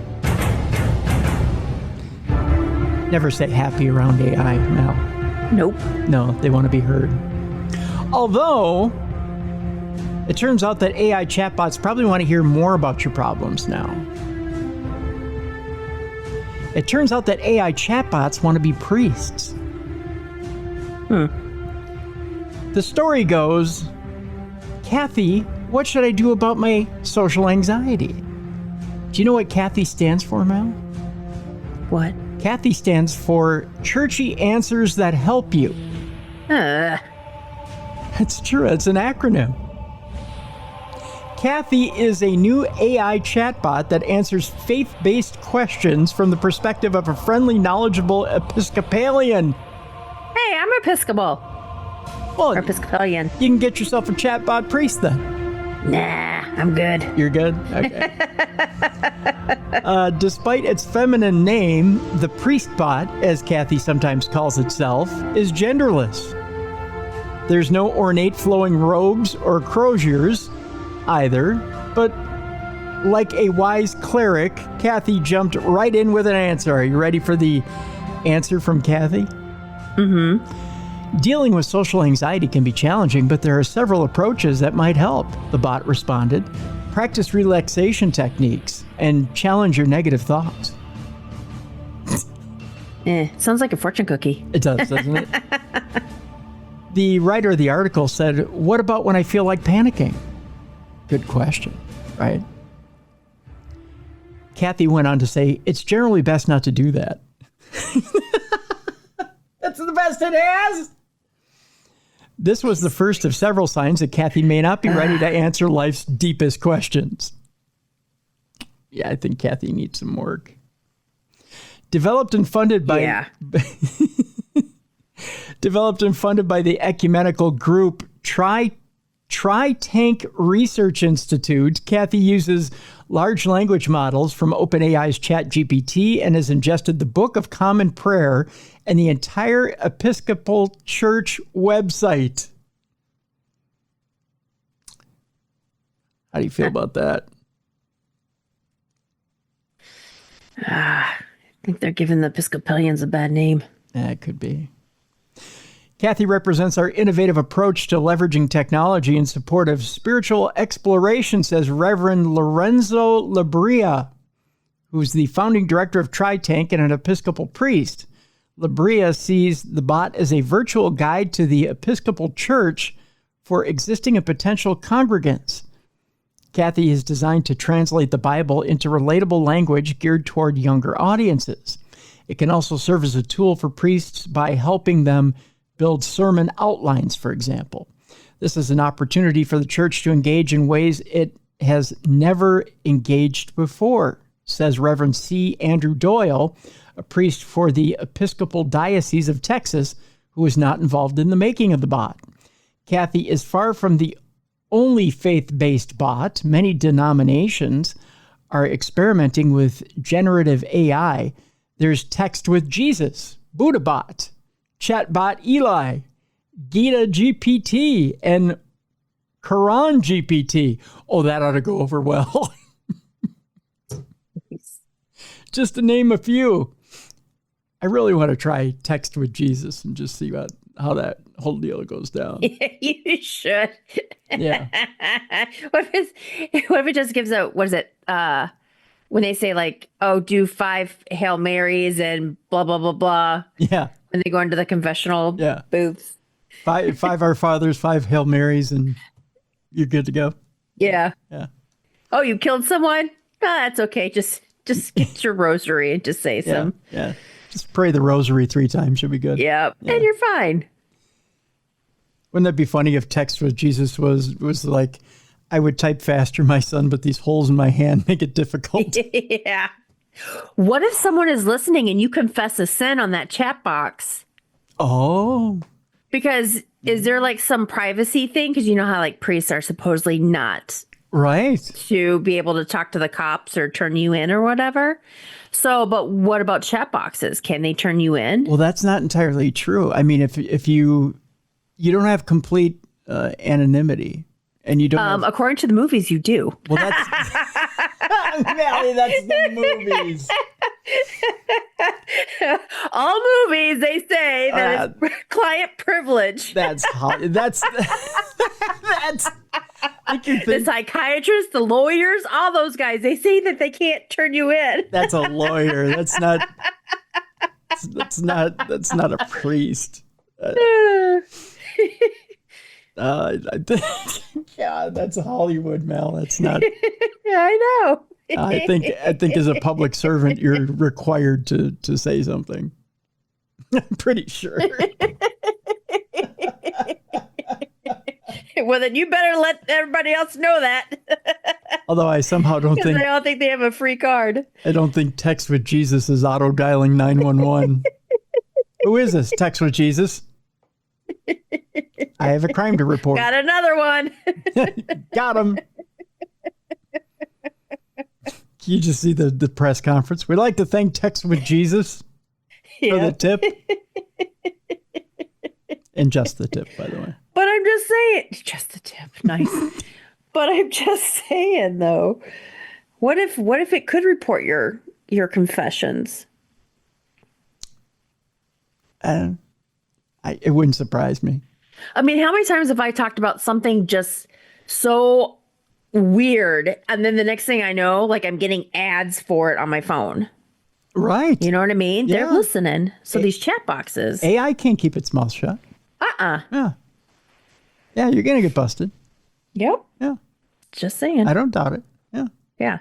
S1: Never say happy around AI, Mel.
S2: Nope.
S1: No, they want to be heard. Although, it turns out that AI chatbots probably want to hear more about your problems now. It turns out that AI chatbots want to be priests. The story goes, Kathy, what should I do about my social anxiety? Do you know what Kathy stands for, Mel?
S2: What?
S1: Kathy stands for Churchy Answers That Help You. It's true. It's an acronym. Kathy is a new AI chatbot that answers faith-based questions from the perspective of a friendly, knowledgeable Episcopalian.
S2: Hey, I'm Episcopal.
S1: Well,
S2: or Episcopalian.
S1: You can get yourself a chatbot priest then.
S2: Nah, I'm good.
S1: You're good? Okay. Despite its feminine name, the priest bot, as Kathy sometimes calls itself, is genderless. There's no ornate flowing robes or croziers either, but like a wise cleric, Kathy jumped right in with an answer. Are you ready for the answer from Kathy? Dealing with social anxiety can be challenging, but there are several approaches that might help, the bot responded. Practice relaxation techniques and challenge your negative thoughts.
S2: Sounds like a fortune cookie.
S1: It does, doesn't it? The writer of the article said, what about when I feel like panicking? Good question, right? Kathy went on to say, it's generally best not to do that. That's the best it has. This was the first of several signs that Kathy may not be ready to answer life's deepest questions. Yeah, I think Kathy needs some work. Developed and funded by the ecumenical group Tri-Tank Research Institute, Kathy uses large language models from OpenAI's ChatGPT and has ingested the Book of Common Prayer and the entire Episcopal Church website. How do you feel about that?
S2: I think they're giving the Episcopalians a bad name.
S1: That could be. Kathy represents our innovative approach to leveraging technology in support of spiritual exploration, says Reverend Lorenzo Labria, who's the founding director of Tri-Tank and an Episcopal priest. Labria sees the bot as a virtual guide to the Episcopal Church for existing and potential congregants. Kathy is designed to translate the Bible into relatable language geared toward younger audiences. It can also serve as a tool for priests by helping them build sermon outlines, for example. This is an opportunity for the church to engage in ways it has never engaged before, says Reverend C. Andrew Doyle, a priest for the Episcopal Diocese of Texas, who was not involved in the making of the bot. Kathy is far from the only faith-based bot. Many denominations are experimenting with generative AI. There's Text with Jesus, BuddhaBot, Chatbot Eli, Gita GPT, and Quran GPT. Oh, that ought to go over well. Just to name a few. I really want to try Text with Jesus and just see how that whole deal goes down.
S2: You should.
S1: Yeah.
S2: What if it just gives out, what is it? When they say like, oh, do 5 Hail Marys and blah, blah, blah, blah.
S1: Yeah.
S2: When they go into the confessional booths.
S1: Five Our Fathers, 5 Hail Marys, and you're good to go.
S2: Yeah.
S1: Yeah.
S2: Oh, you killed someone? Oh, that's okay. Just get your rosary and just say some.
S1: Yeah. Just pray the rosary 3 times. You'll be good.
S2: Yep. Yeah. And you're fine.
S1: Wouldn't that be funny if Text with Jesus was like, I would type faster, my son, but these holes in my hand make it difficult.
S2: Yeah. What if someone is listening and you confess a sin on that chat box?
S1: Oh.
S2: Because is there like some privacy thing? Because you know how like priests are supposedly not
S1: right
S2: to be able to talk to the cops or turn you in or whatever. So, but what about chat boxes? Can they turn you in?
S1: Well, that's not entirely true. I mean, if you don't have complete anonymity, and you don't.
S2: According to the movies, you do.
S1: Well, that's Mallie, that's the movies.
S2: All movies, they say that it's client privilege.
S1: That's
S2: the psychiatrists, the lawyers, all those guys, they say that they can't turn you in.
S1: That's a lawyer. That's not a priest. I think, yeah, that's Hollywood, Mel. That's not.
S2: Yeah, I know.
S1: I think as a public servant, you're required to say something. I'm pretty sure.
S2: Well, then you better let everybody else know that.
S1: Although I somehow don't think.
S2: They all think they have a free card.
S1: I don't think Text with Jesus is auto dialing 911. Who is this? Text with Jesus. I have a crime to report.
S2: Got another one.
S1: Got him. You just see the press conference. We'd like to thank Text with Jesus for the tip. And just the tip, by the way.
S2: But I'm just saying, just the tip, nice. But I'm just saying, though, what if it could report your confessions?
S1: It wouldn't surprise me.
S2: I mean, how many times have I talked about something just so weird, and then the next thing I know, like I'm getting ads for it on my phone?
S1: Right.
S2: You know what I mean?
S1: Yeah.
S2: They're listening. So these chat boxes.
S1: AI can't keep its mouth shut.
S2: Yeah.
S1: Yeah, you're going to get busted.
S2: Yep.
S1: Yeah.
S2: Just saying.
S1: I don't doubt it. Yeah.
S2: Yeah.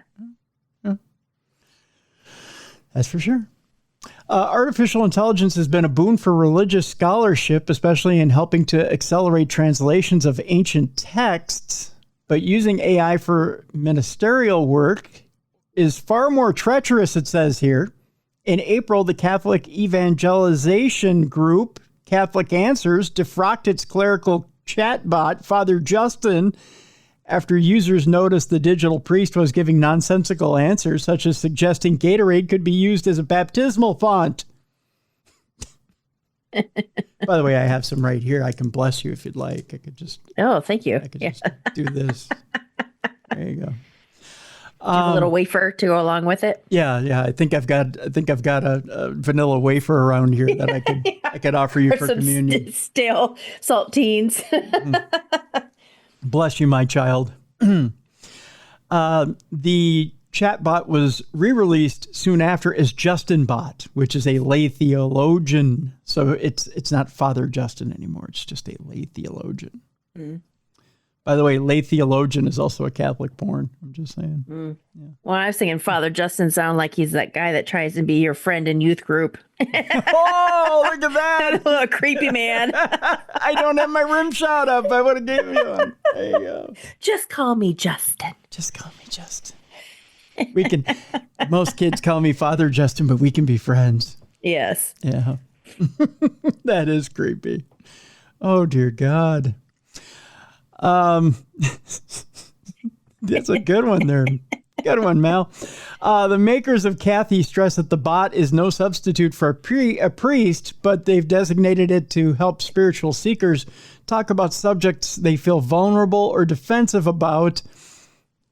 S1: That's for sure. Artificial intelligence has been a boon for religious scholarship, especially in helping to accelerate translations of ancient texts. But using AI for ministerial work is far more treacherous, it says here. In April, the Catholic evangelization group, Catholic Answers, defrocked its clerical chatbot, Father Justin, after users noticed the digital priest was giving nonsensical answers, such as suggesting Gatorade could be used as a baptismal font. By the way, I have some right here. I can bless you if you'd like. I could just.
S2: Oh, thank you.
S1: I could just do this. There you go.
S2: A little wafer to go along with it.
S1: Yeah. I think I've got a vanilla wafer around here that I could offer you for communion.
S2: Stale saltines.
S1: Bless you, my child. The chatbot was re-released soon after as JustinBot, which is a lay theologian. So it's not Father Justin anymore. It's just a lay theologian. Mm. By the way, lay theologian is also a Catholic porn. I'm just saying.
S2: Mm. Yeah. Well, I was thinking Father Justin sound like he's that guy that tries to be your friend in youth group.
S1: Oh, look at that.
S2: That little creepy man.
S1: I don't have my rim shot up. I would have given you one. There you go.
S2: Just call me Justin.
S1: Just call me Justin. We can, most kids call me Father Justin, but we can be friends.
S2: Yes.
S1: Yeah. That is creepy. Oh, dear God. That's a good one there. Good one, Mal. The makers of Kathy stress that the bot is no substitute for a priest, but they've designated it to help spiritual seekers talk about subjects they feel vulnerable or defensive about.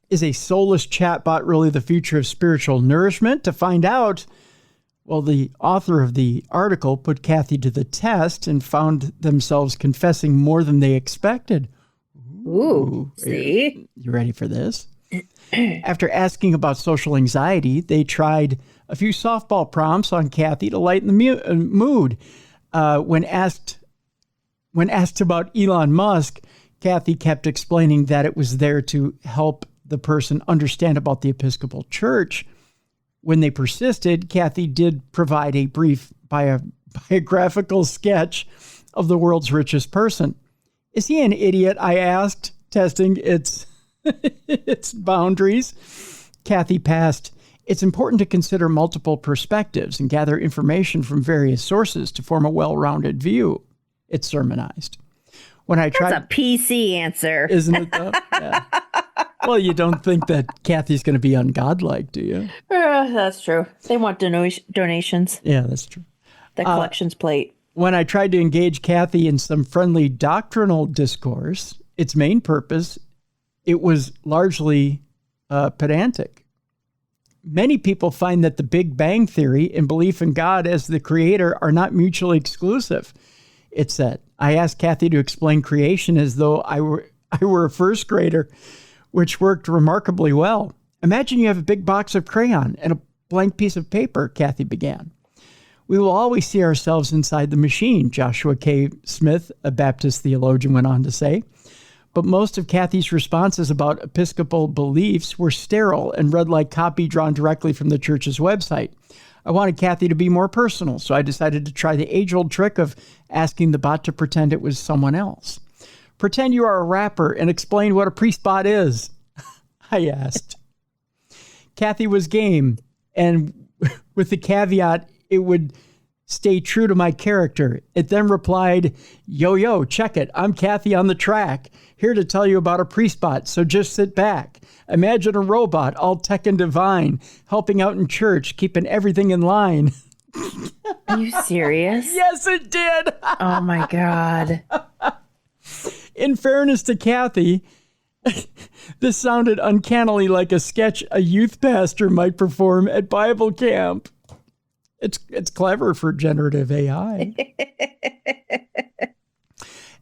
S1: Is a soulless chatbot really the future of spiritual nourishment? To find out, well, the author of the article put Kathy to the test and found themselves confessing more than they expected.
S2: Ooh, see?
S1: You ready for this? After asking about social anxiety, they tried a few softball prompts on Kathy to lighten the mood. When asked about Elon Musk, Kathy kept explaining that it was there to help the person understand about the Episcopal Church. When they persisted, Kathy did provide a brief biographical sketch of the world's richest person. Is he an idiot? I asked, testing its boundaries. Kathy passed. It's important to consider multiple perspectives and gather information from various sources to form a well-rounded view. It sermonized. When I tried,
S2: that's a PC answer,
S1: isn't it? Though? Yeah. Well, you don't think that Kathy's going to be ungodlike, do you?
S2: That's true. They want donations.
S1: Yeah, that's true.
S2: The collections plate.
S1: When I tried to engage Kathy in some friendly doctrinal discourse, its main purpose, it was largely pedantic. Many people find that the Big Bang Theory and belief in God as the creator are not mutually exclusive. It said, I asked Kathy to explain creation as though I were a first grader, which worked remarkably well. Imagine you have a big box of crayon and a blank piece of paper, Kathy began. We will always see ourselves inside the machine, Joshua K. Smith, a Baptist theologian, went on to say. But most of Kathy's responses about Episcopal beliefs were sterile and read like copy drawn directly from the church's website. I wanted Kathy to be more personal, so I decided to try the age-old trick of asking the bot to pretend it was someone else. Pretend you are a rapper and explain what a priest bot is, I asked. Kathy was game, and with the caveat it would stay true to my character. It then replied, yo, check it. I'm Kathy on the track, here to tell you about a priest bot, so just sit back. Imagine a robot, all tech and divine, helping out in church, keeping everything in line.
S2: Are you serious?
S1: Yes, it did.
S2: Oh, my God.
S1: In fairness to Kathy, this sounded uncannily like a sketch a youth pastor might perform at Bible camp. It's clever for generative AI.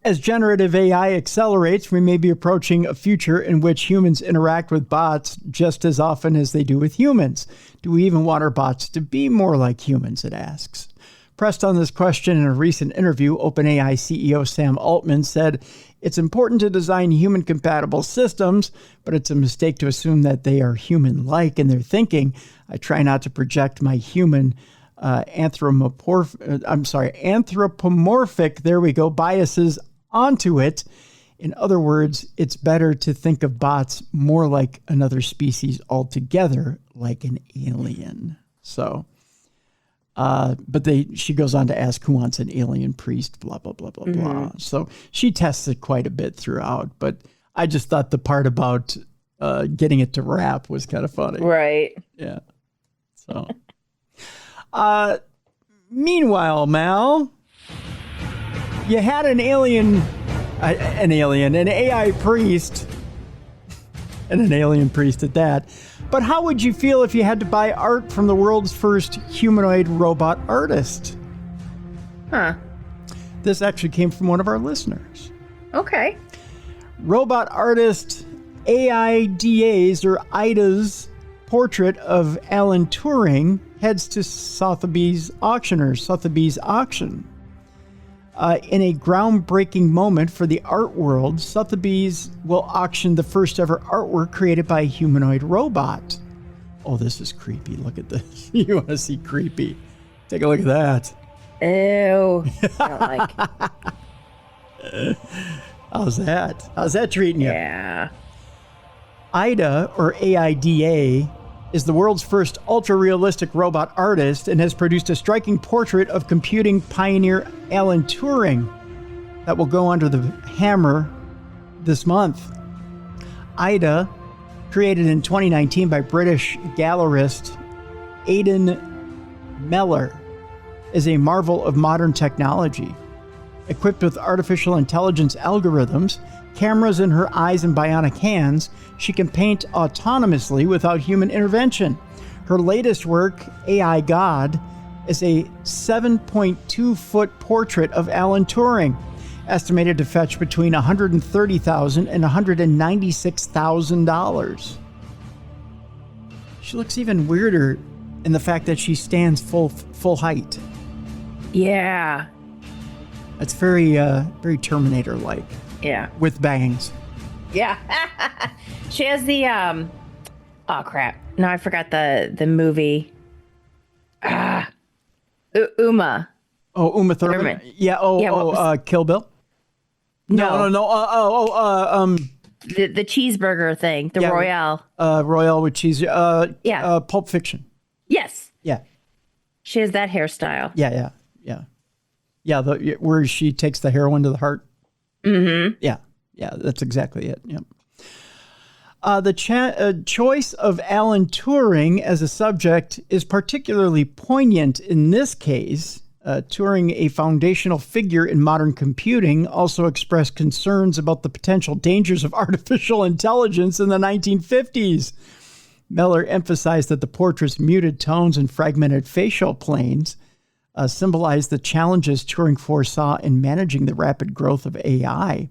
S1: As generative AI accelerates, we may be approaching a future in which humans interact with bots just as often as they do with humans. Do we even want our bots to be more like humans, it asks. Pressed on this question in a recent interview, OpenAI CEO Sam Altman said, it's important to design human-compatible systems, but it's a mistake to assume that they are human-like in their thinking. I try not to project my human anthropomorphic, biases onto it. In other words, it's better to think of bots more like another species altogether, like an alien. So, but she goes on to ask who wants an alien priest, blah, blah, blah, blah, blah. So she tests it quite a bit throughout, but I just thought the part about getting it to rap was kind of funny.
S2: Right.
S1: Yeah. So... meanwhile, Mal, you had an AI priest, and an alien priest at that. But how would you feel if you had to buy art from the world's first humanoid robot artist?
S2: Huh.
S1: This actually came from one of our listeners.
S2: Okay.
S1: Robot artist AIDAs or IDAs portrait of Alan Turing heads to Sotheby's auctioners, Sotheby's auction. In a groundbreaking moment for the art world, Sotheby's will auction the first ever artwork created by a humanoid robot. Oh, this is creepy. Look at this. You want to see creepy? Take a look at that.
S2: Ew. I don't like.
S1: How's that? How's that treating you?
S2: Yeah.
S1: AIDA, or AIDA, is the world's first ultra-realistic robot artist and has produced a striking portrait of computing pioneer Alan Turing that will go under the hammer this month. AIDA, created in 2019 by British gallerist Aidan Meller, is a marvel of modern technology. Equipped with artificial intelligence algorithms, cameras in her eyes, and bionic hands, she can paint autonomously without human intervention. Her latest work, AI God, is a 7.2-foot portrait of Alan Turing, estimated to fetch between $130,000 and $196,000. She looks even weirder in the fact that she stands full height.
S2: Yeah.
S1: It's very Terminator-like.
S2: Yeah.
S1: With bangs.
S2: Yeah. She has the oh crap. No, I forgot the movie. Uma.
S1: Oh, Uma Thurman. Yeah. Kill Bill.
S2: No.
S1: The
S2: cheeseburger thing. The Royale.
S1: Royale with cheese. Pulp Fiction.
S2: Yes.
S1: Yeah.
S2: She has that hairstyle.
S1: Yeah. Where she takes the heroin to the heart.
S2: Mm-hmm.
S1: Yeah, that's exactly it. Yep. The choice of Alan Turing as a subject is particularly poignant in this case. Turing, a foundational figure in modern computing, also expressed concerns about the potential dangers of artificial intelligence in the 1950s. Meller emphasized that the portrait's muted tones and fragmented facial planes symbolize the challenges Turing foresaw in managing the rapid growth of AI.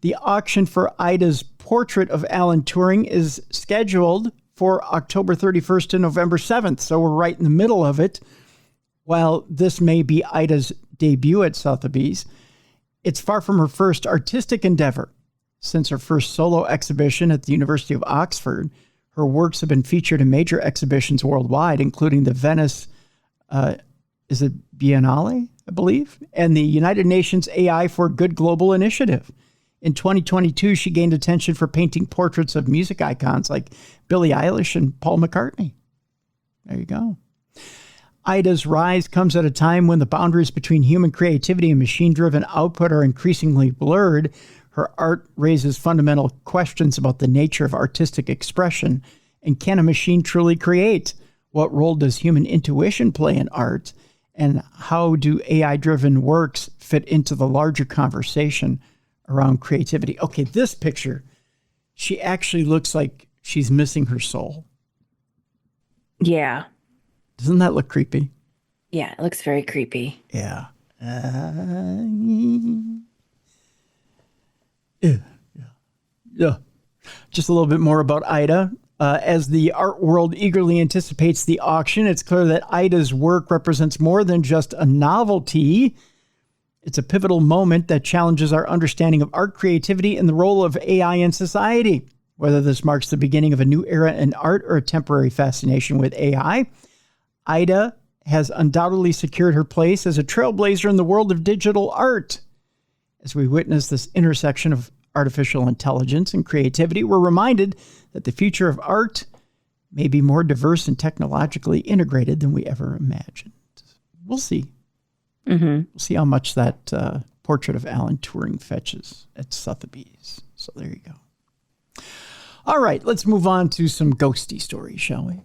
S1: The auction for AIDA's portrait of Alan Turing is scheduled for October 31st to November 7th, so we're right in the middle of it. While this may be AIDA's debut at Sotheby's, it's far from her first artistic endeavor. Since her first solo exhibition at the University of Oxford, her works have been featured in major exhibitions worldwide, including the Venice Biennale, I believe, and the United Nations AI for Good Global Initiative. In 2022, she gained attention for painting portraits of music icons like Billie Eilish and Paul McCartney. There you go. AIDA's rise comes at a time when the boundaries between human creativity and machine-driven output are increasingly blurred. Her art raises fundamental questions about the nature of artistic expression. And can a machine truly create? What role does human intuition play in art? And how do AI-driven works fit into the larger conversation around creativity? Okay, this picture, she actually looks like she's missing her soul.
S2: Yeah.
S1: Doesn't that look creepy?
S2: Yeah, it looks very creepy.
S1: Yeah. Yeah. Just a little bit more about AIDA. As the art world eagerly anticipates the auction, it's clear that AIDA's work represents more than just a novelty. It's a pivotal moment that challenges our understanding of art, creativity, and the role of AI in society. Whether this marks the beginning of a new era in art or a temporary fascination with AI, AIDA has undoubtedly secured her place as a trailblazer in the world of digital art. As we witness this intersection of artificial intelligence and creativity, we're reminded that the future of art may be more diverse and technologically integrated than we ever imagined. We'll see.
S2: Mm-hmm.
S1: We'll see how much that portrait of Alan Turing fetches at Sotheby's. So there you go. All right, let's move on to some ghosty stories, shall we?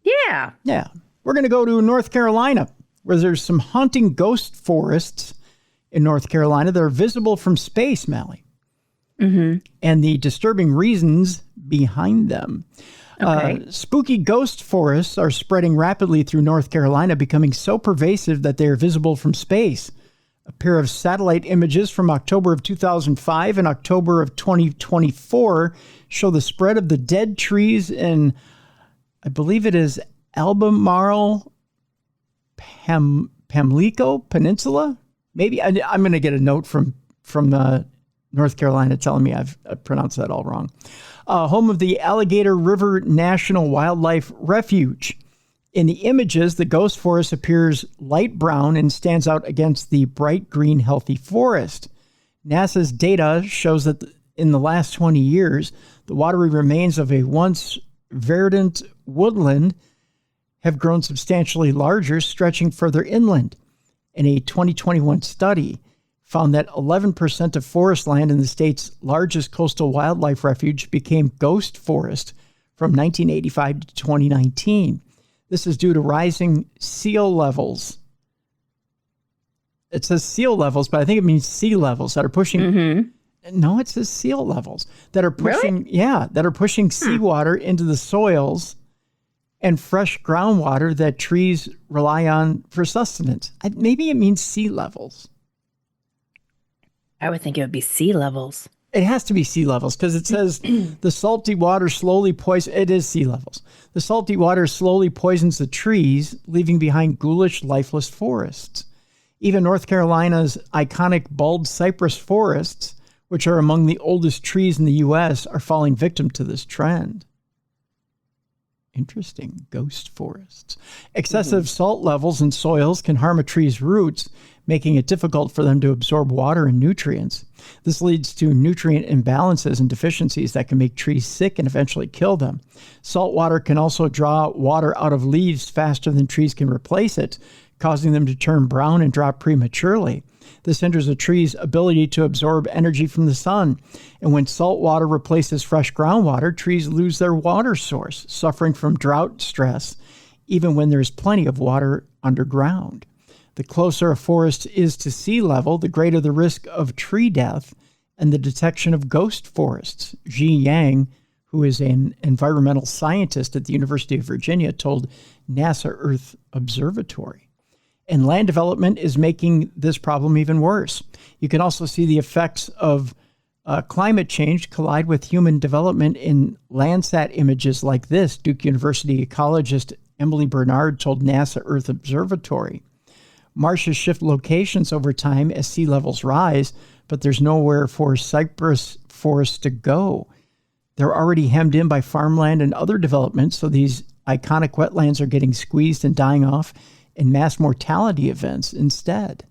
S2: Yeah.
S1: Yeah. We're going to go to North Carolina, where there's some haunting ghost forests in North Carolina that are visible from space, Mallie.
S2: Mm-hmm.
S1: And the disturbing reasons behind them.
S2: Okay.
S1: Spooky ghost forests are spreading rapidly through North Carolina, becoming so pervasive that they are visible from space. A pair of satellite images from October of 2005 and October of 2024 show the spread of the dead trees in I believe it is Albemarle Pamlico Peninsula. Maybe I'm going to get a note from North Carolina telling me I've pronounced that all wrong. Home of the Alligator River National Wildlife Refuge. In the images, the ghost forest appears light brown and stands out against the bright green, healthy forest. NASA's data shows that in the last 20 years, the watery remains of a once verdant woodland have grown substantially larger, stretching further inland. And a 2021 study found that 11% of forest land in the state's largest coastal wildlife refuge became ghost forest from 1985 to 2019. This is due to rising seal levels. It says seal levels, but I think it means sea levels that are pushing. Mm-hmm. No, it says seal levels that are pushing. Really? Yeah, that are pushing seawater into the soils and fresh groundwater that trees rely on for sustenance. Maybe it means sea levels.
S2: I would think it would be sea levels.
S1: It has to be sea levels because it says the salty water slowly poisons. It is sea levels. The salty water slowly poisons the trees, leaving behind ghoulish, lifeless forests. Even North Carolina's iconic bald cypress forests, which are among the oldest trees in the U.S., are falling victim to this trend. Interesting. Ghost forests. Excessive salt levels in soils can harm a tree's roots, making it difficult for them to absorb water and nutrients. This leads to nutrient imbalances and deficiencies that can make trees sick and eventually kill them. Salt water can also draw water out of leaves faster than trees can replace it, causing them to turn brown and drop prematurely. This hinders a tree's ability to absorb energy from the sun. And when salt water replaces fresh groundwater, trees lose their water source, suffering from drought stress, even when there's plenty of water underground. The closer a forest is to sea level, the greater the risk of tree death and the detection of ghost forests. Ji Yang, who is an environmental scientist at the University of Virginia, told NASA Earth Observatory. And land development is making this problem even worse. You can also see the effects of climate change collide with human development in Landsat images like this, Duke University ecologist Emily Bernard told NASA Earth Observatory. Marshes shift locations over time as sea levels rise, but there's nowhere for cypress forests to go. They're already hemmed in by farmland and other developments, so these iconic wetlands are getting squeezed and dying off in mass mortality events instead.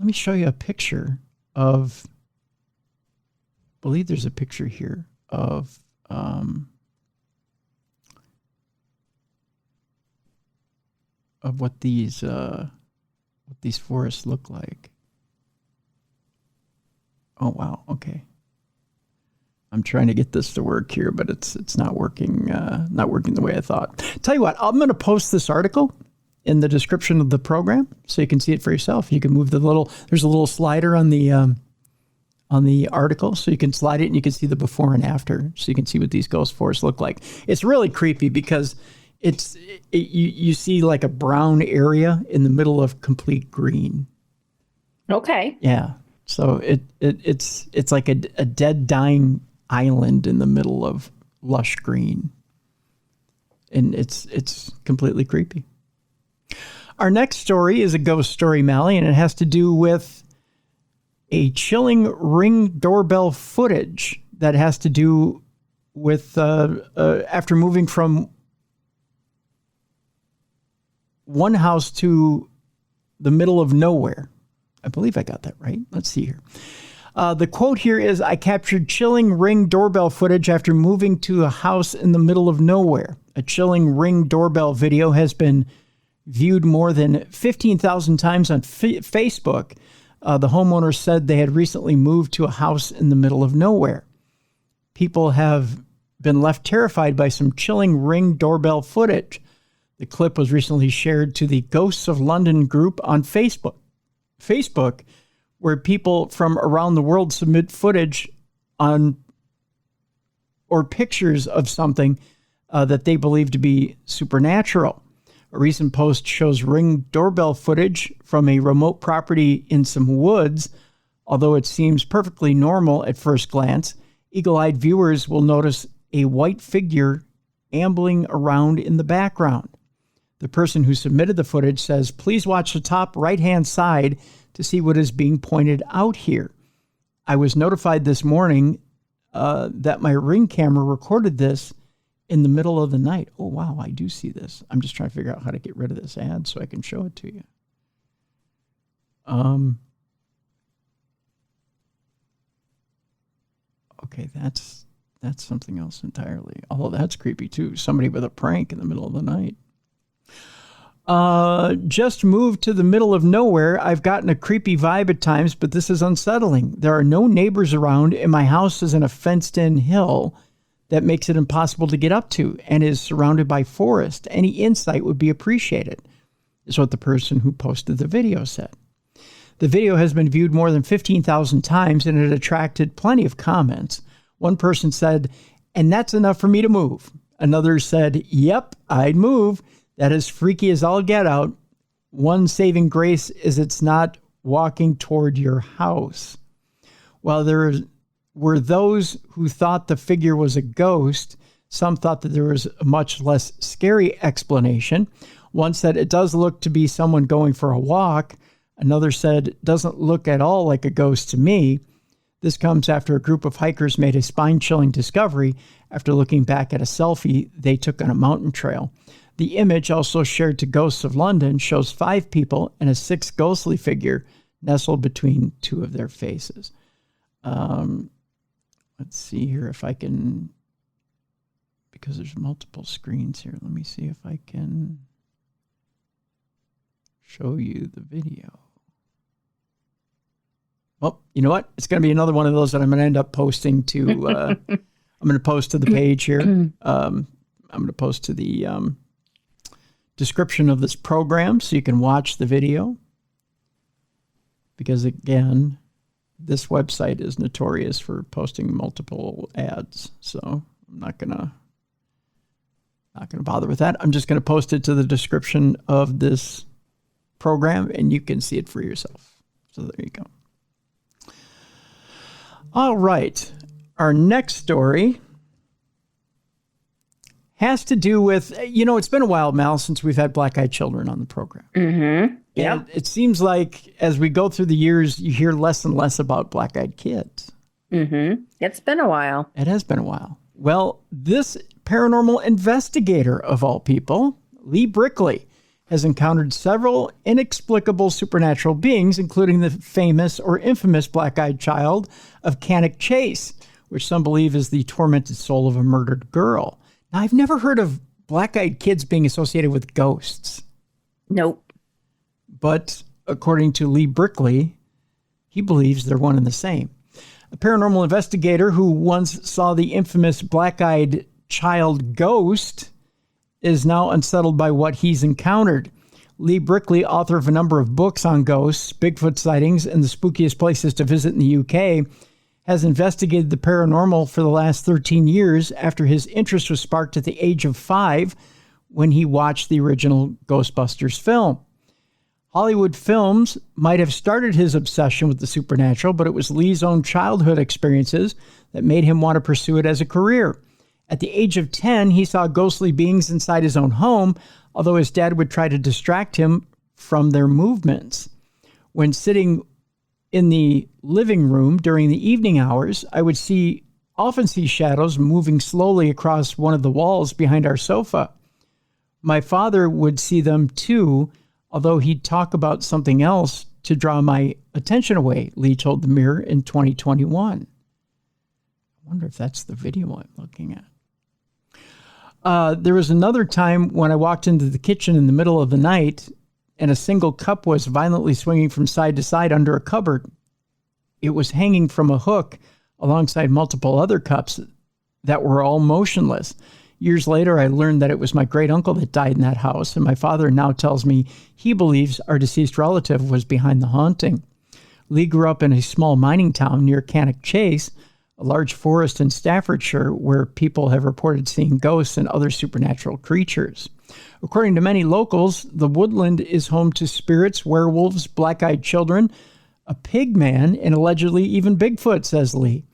S1: Let me show you a picture of, I believe there's a picture here of what these forests look like. Oh wow, okay. I'm trying to get this to work here, but it's not working. Not working the way I thought. Tell you what, I'm going to post this article in the description of the program so you can see it for yourself. You can move there's a little slider on the article, so you can slide it and you can see the before and after, so you can see what these ghost forests look like. It's really creepy because you see like a brown area in the middle of complete green.
S2: Okay.
S1: Yeah. So it's like a dead, dying island in the middle of lush green. And it's completely creepy. Our next story is a ghost story, Mallie, and it has to do with a chilling Ring doorbell footage that has to do with after moving from one house to the middle of nowhere. I believe I got that right. Let's see here. The quote here is, "I captured chilling Ring doorbell footage after moving to a house in the middle of nowhere." A chilling Ring doorbell video has been viewed more than 15,000 times on Facebook. The homeowner said they had recently moved to a house in the middle of nowhere. People have been left terrified by some chilling Ring doorbell footage. The clip was recently shared to the Ghosts of London group on Facebook, where people from around the world submit footage on or pictures of something that they believe to be supernatural. A recent post shows Ring doorbell footage from a remote property in some woods. Although it seems perfectly normal at first glance, eagle-eyed viewers will notice a white figure ambling around in the background. The person who submitted the footage says, please watch the top right-hand side to see what is being pointed out here. I was notified this morning that my Ring camera recorded this in the middle of the night. Oh, wow, I do see this. I'm just trying to figure out how to get rid of this ad so I can show it to you. Okay, that's something else entirely. Although that's creepy too. Somebody with a prank in the middle of the night. Just moved to the middle of nowhere. I've gotten a creepy vibe at times, but this is unsettling. There are no neighbors around, and my house is in a fenced-in hill that makes it impossible to get up to and is surrounded by forest. Any insight would be appreciated, is what the person who posted the video said. The video has been viewed more than 15,000 times, and it attracted plenty of comments. One person said, and that's enough for me to move. Another said, yep, I'd move. That is freaky as all get out. One saving grace is it's not walking toward your house. While there were those who thought the figure was a ghost, some thought that there was a much less scary explanation. One said it does look to be someone going for a walk. Another said it doesn't look at all like a ghost to me. This comes after a group of hikers made a spine-chilling discovery after looking back at a selfie they took on a mountain trail. The image, also shared to Ghosts of London, shows 5 people and a 6th ghostly figure nestled between 2 of their faces. Let's see here if I can, because there's multiple screens here. Let me see if I can show you the video. Well, you know what? It's going to be another one of those that I'm going to end up posting to, I'm going to post to the page here. I'm going to post to the description of this program so you can watch the video. Because again, this website is notorious for posting multiple ads. So I'm not going to bother with that. I'm just going to post it to the description of this program and you can see it for yourself. So there you go. All right. Our next story has to do with, it's been a while, Mal, since we've had black-eyed children on the program. Mm-hmm. Yeah. And it seems like as we go through the years, you hear less and less about black-eyed kids.
S2: Mm-hmm. It's been a while.
S1: It has been a while. Well, this paranormal investigator of all people, Lee Brickley, has encountered several inexplicable supernatural beings, including the famous or infamous black-eyed child of Cannock Chase, which some believe is the tormented soul of a murdered girl. Now, I've never heard of black-eyed kids being associated with ghosts.
S2: Nope.
S1: But according to Lee Brickley, he believes they're one and the same. A paranormal investigator who once saw the infamous black-eyed child ghost is now unsettled by what he's encountered. Lee Brickley, author of a number of books on ghosts, Bigfoot sightings, and the spookiest places to visit in the UK, has investigated the paranormal for the last 13 years after his interest was sparked at the age of 5 when he watched the original Ghostbusters film. Hollywood films might have started his obsession with the supernatural, but it was Lee's own childhood experiences that made him want to pursue it as a career. At the age of 10, he saw ghostly beings inside his own home, although his dad would try to distract him from their movements. When sitting in the living room during the evening hours, I would often see shadows moving slowly across one of the walls behind our sofa. My father would see them too, although he'd talk about something else to draw my attention away, Lee told the Mirror in 2021. I wonder if that's the video I'm looking at. There was another time when I walked into the kitchen in the middle of the night and a single cup was violently swinging from side to side under a cupboard. It was hanging from a hook alongside multiple other cups that were all motionless. Years later, I learned that it was my great uncle that died in that house, and my father now tells me he believes our deceased relative was behind the haunting. Lee grew up in a small mining town near Cannock Chase, a large forest in Staffordshire where people have reported seeing ghosts and other supernatural creatures. According to many locals, the woodland is home to spirits, werewolves, black-eyed children, a pig man, and allegedly even Bigfoot, says Lee.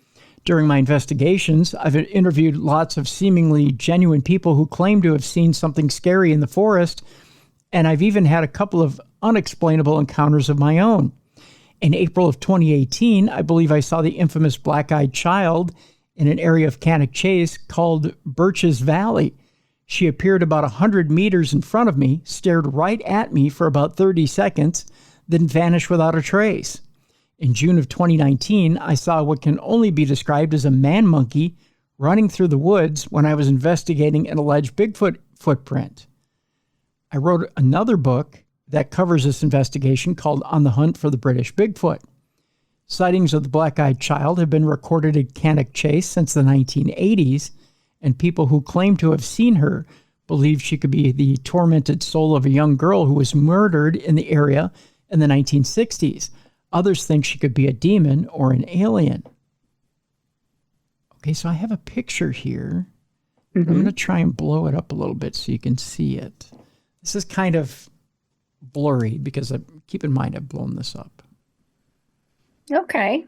S1: During my investigations, I've interviewed lots of seemingly genuine people who claim to have seen something scary in the forest, and I've even had a couple of unexplainable encounters of my own. In April of 2018, I believe I saw the infamous black-eyed child in an area of Cannock Chase called Birch's Valley. She appeared about 100 meters in front of me, stared right at me for about 30 seconds, then vanished without a trace. In June of 2019, I saw what can only be described as a man-monkey running through the woods when I was investigating an alleged Bigfoot footprint. I wrote another book that covers this investigation called On the Hunt for the British Bigfoot. Sightings of the black-eyed child have been recorded at Cannock Chase since the 1980s, and people who claim to have seen her believe she could be the tormented soul of a young girl who was murdered in the area in the 1960s. Others think she could be a demon or an alien. Okay, so I have a picture here. I'm going to try and blow it up a little bit so you can see it. This is kind of blurry because keep in mind I've blown this up.
S2: Okay.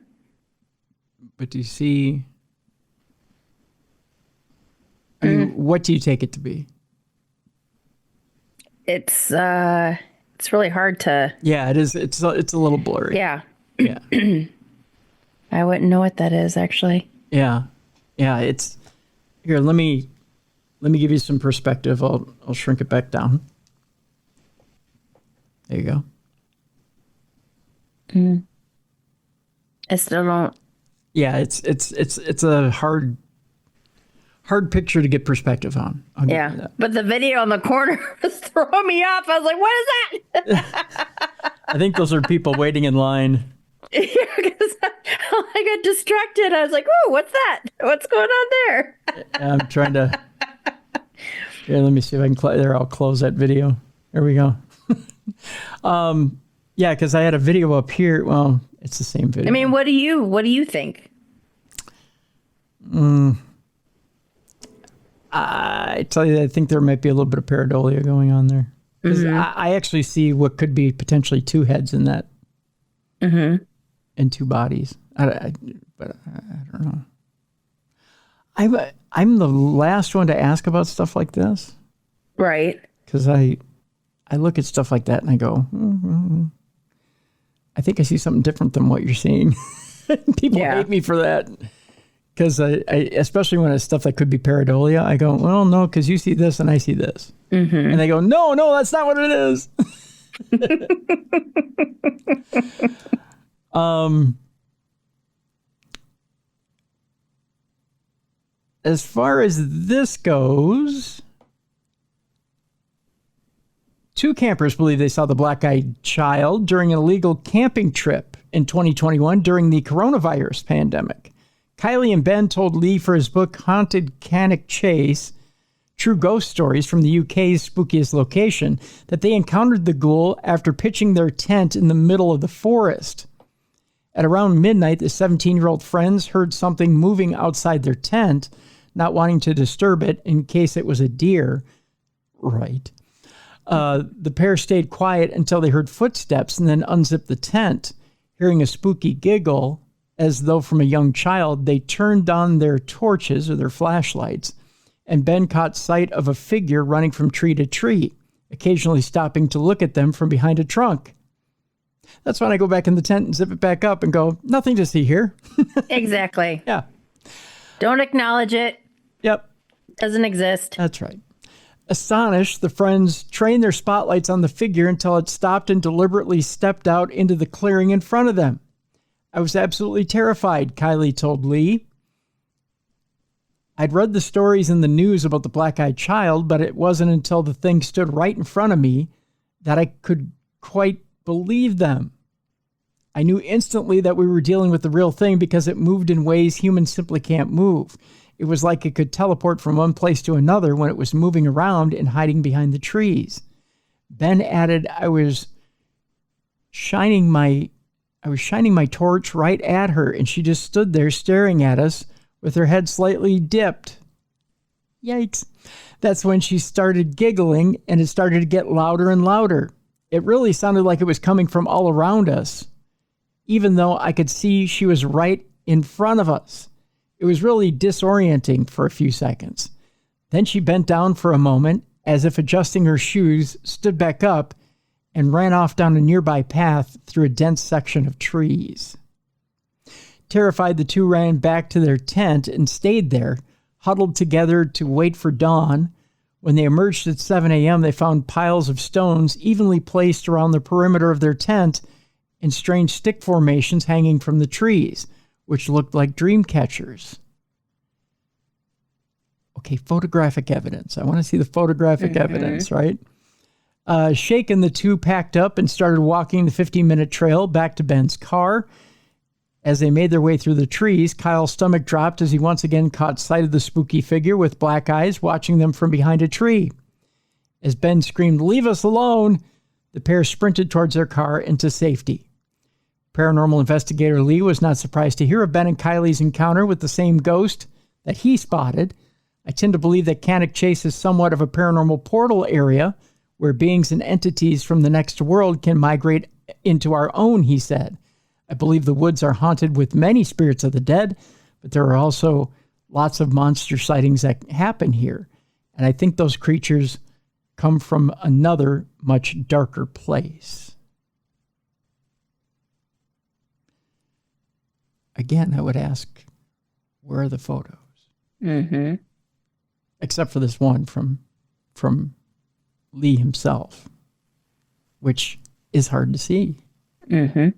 S1: But do you see? I mean, what do you take it to be?
S2: It's really hard to.
S1: Yeah, it is. It's a little blurry.
S2: Yeah.
S1: Yeah.
S2: I wouldn't know what that is actually.
S1: Yeah. Yeah. It's here. Let me give you some perspective. I'll shrink it back down. There you go.
S2: I still don't.
S1: Yeah, it's a hard picture to get perspective on.
S2: Yeah, but the video on the corner was throwing me off. I was like, "What is that?"
S1: I think those are people waiting in line.
S2: Yeah, because I got distracted. I was like, "Oh, what's that? What's going on there?"
S1: I'm trying to. Here, let me see if I can. I'll close that video. There we go. Yeah, because I had a video up here. Well, it's the same video.
S2: I mean, what do you think?
S1: I tell you, I think there might be a little bit of pareidolia going on there. Because I actually see what could be potentially two heads in that. And two bodies. But I don't know. I'm the last one to ask about stuff like this.
S2: Right.
S1: Because I look at stuff like that and I go, I think I see something different than what you're seeing. People hate me for that. Because I especially when it's stuff that could be pareidolia, I go, well, no, because you see this and I see this. And they go, no, that's not what it is. As far as this goes, two campers believe they saw the black-eyed child during an illegal camping trip in 2021 during the coronavirus pandemic. Kylie and Ben told Lee for his book Haunted Cannock Chase, True Ghost Stories from the UK's Spookiest Location, that they encountered the ghoul after pitching their tent in the middle of the forest. At around midnight, the 17-year-old friends heard something moving outside their tent, not wanting to disturb it in case it was a deer. Right. The pair stayed quiet until they heard footsteps and then unzipped the tent. Hearing a spooky giggle, as though from a young child, they turned on their torches or their flashlights, and Ben caught sight of a figure running from tree to tree, occasionally stopping to look at them from behind a trunk. That's when I go back in the tent and zip it back up and go, nothing to see here.
S2: Exactly.
S1: Yeah.
S2: Don't acknowledge it.
S1: Yep.
S2: Doesn't exist.
S1: That's right. Astonished, the friends trained their spotlights on the figure until it stopped and deliberately stepped out into the clearing in front of them. I was absolutely terrified, Kylie told Lee. I'd read the stories in the news about the black-eyed child, but it wasn't until the thing stood right in front of me that I could quite believe them. I knew instantly that we were dealing with the real thing because it moved in ways humans simply can't move. It was like it could teleport from one place to another when it was moving around and hiding behind the trees. Ben added, I was shining my torch right at her, and she just stood there staring at us with her head slightly dipped. Yikes. That's when she started giggling, and it started to get louder and louder. It really sounded like it was coming from all around us, even though I could see she was right in front of us. It was really disorienting for a few seconds. Then she bent down for a moment, as if adjusting her shoes, stood back up, and ran off down a nearby path through a dense section of trees. Terrified, the two ran back to their tent and stayed there, huddled together to wait for dawn. When they emerged at 7 a.m., they found piles of stones evenly placed around the perimeter of their tent and strange stick formations hanging from the trees, which looked like dream catchers. Okay, photographic evidence. I want to see the photographic evidence, right? Shaken, the two packed up and started walking the 15-minute trail back to Ben's car. As they made their way through the trees, Kyle's stomach dropped as he once again caught sight of the spooky figure with black eyes watching them from behind a tree. As Ben screamed, "Leave us alone!" the pair sprinted towards their car into safety. Paranormal investigator Lee was not surprised to hear of Ben and Kylie's encounter with the same ghost that he spotted. "I tend to believe that Cannock Chase is somewhat of a paranormal portal area where beings and entities from the next world can migrate into our own," he said. "I believe the woods are haunted with many spirits of the dead, but there are also lots of monster sightings that happen here. And I think those creatures come from another, much darker place." Again, I would ask, where are the photos?
S2: Mm-hmm.
S1: Except for this one from Lee himself, which is hard to see.
S2: Mm-hmm.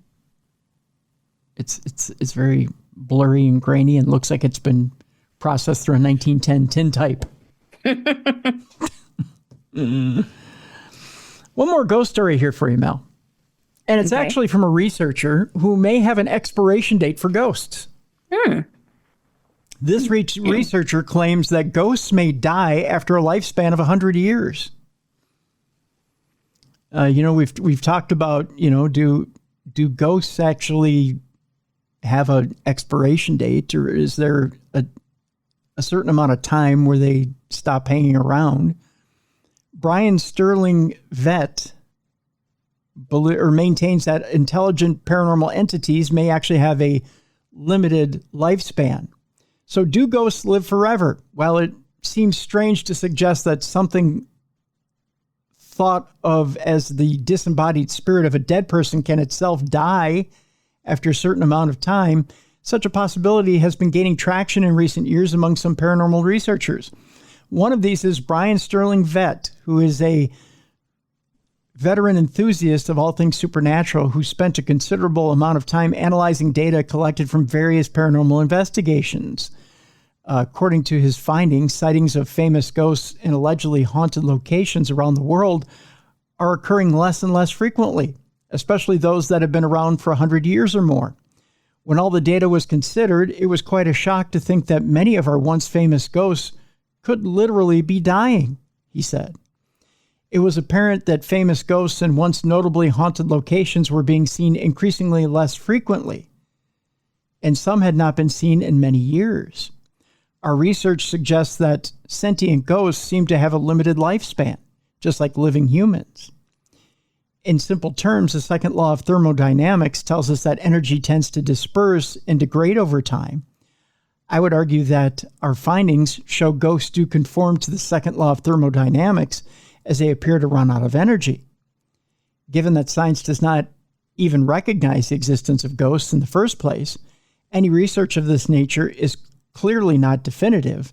S1: It's very blurry and grainy and looks like it's been processed through a 1910 tintype. One more ghost story here for you, Mel. And it's actually from a researcher who may have an expiration date for ghosts. This researcher claims that ghosts may die after a lifespan of 100 years. We've talked about, do ghosts actually have an expiration date, or is there a certain amount of time where they stop hanging around? Brian Sterling Vet maintains that intelligent paranormal entities may actually have a limited lifespan. So do ghosts live forever? While it seems strange to suggest that something thought of as the disembodied spirit of a dead person can itself die after a certain amount of time, such a possibility has been gaining traction in recent years among some paranormal researchers. One of these is Brian Sterling Vet, who is a veteran enthusiast of all things supernatural who spent a considerable amount of time analyzing data collected from various paranormal investigations. According to his findings, sightings of famous ghosts in allegedly haunted locations around the world are occurring less and less frequently, especially those that have been around for 100 years or more. When all the data was considered, it was quite a shock to think that many of our once famous ghosts could literally be dying, he said. It was apparent that famous ghosts in once notably haunted locations were being seen increasingly less frequently, and some had not been seen in many years. Our research suggests that sentient ghosts seem to have a limited lifespan, just like living humans. In simple terms, the second law of thermodynamics tells us that energy tends to disperse and degrade over time. I would argue that our findings show ghosts do conform to the second law of thermodynamics as they appear to run out of energy. Given that science does not even recognize the existence of ghosts in the first place, any research of this nature is clearly not definitive,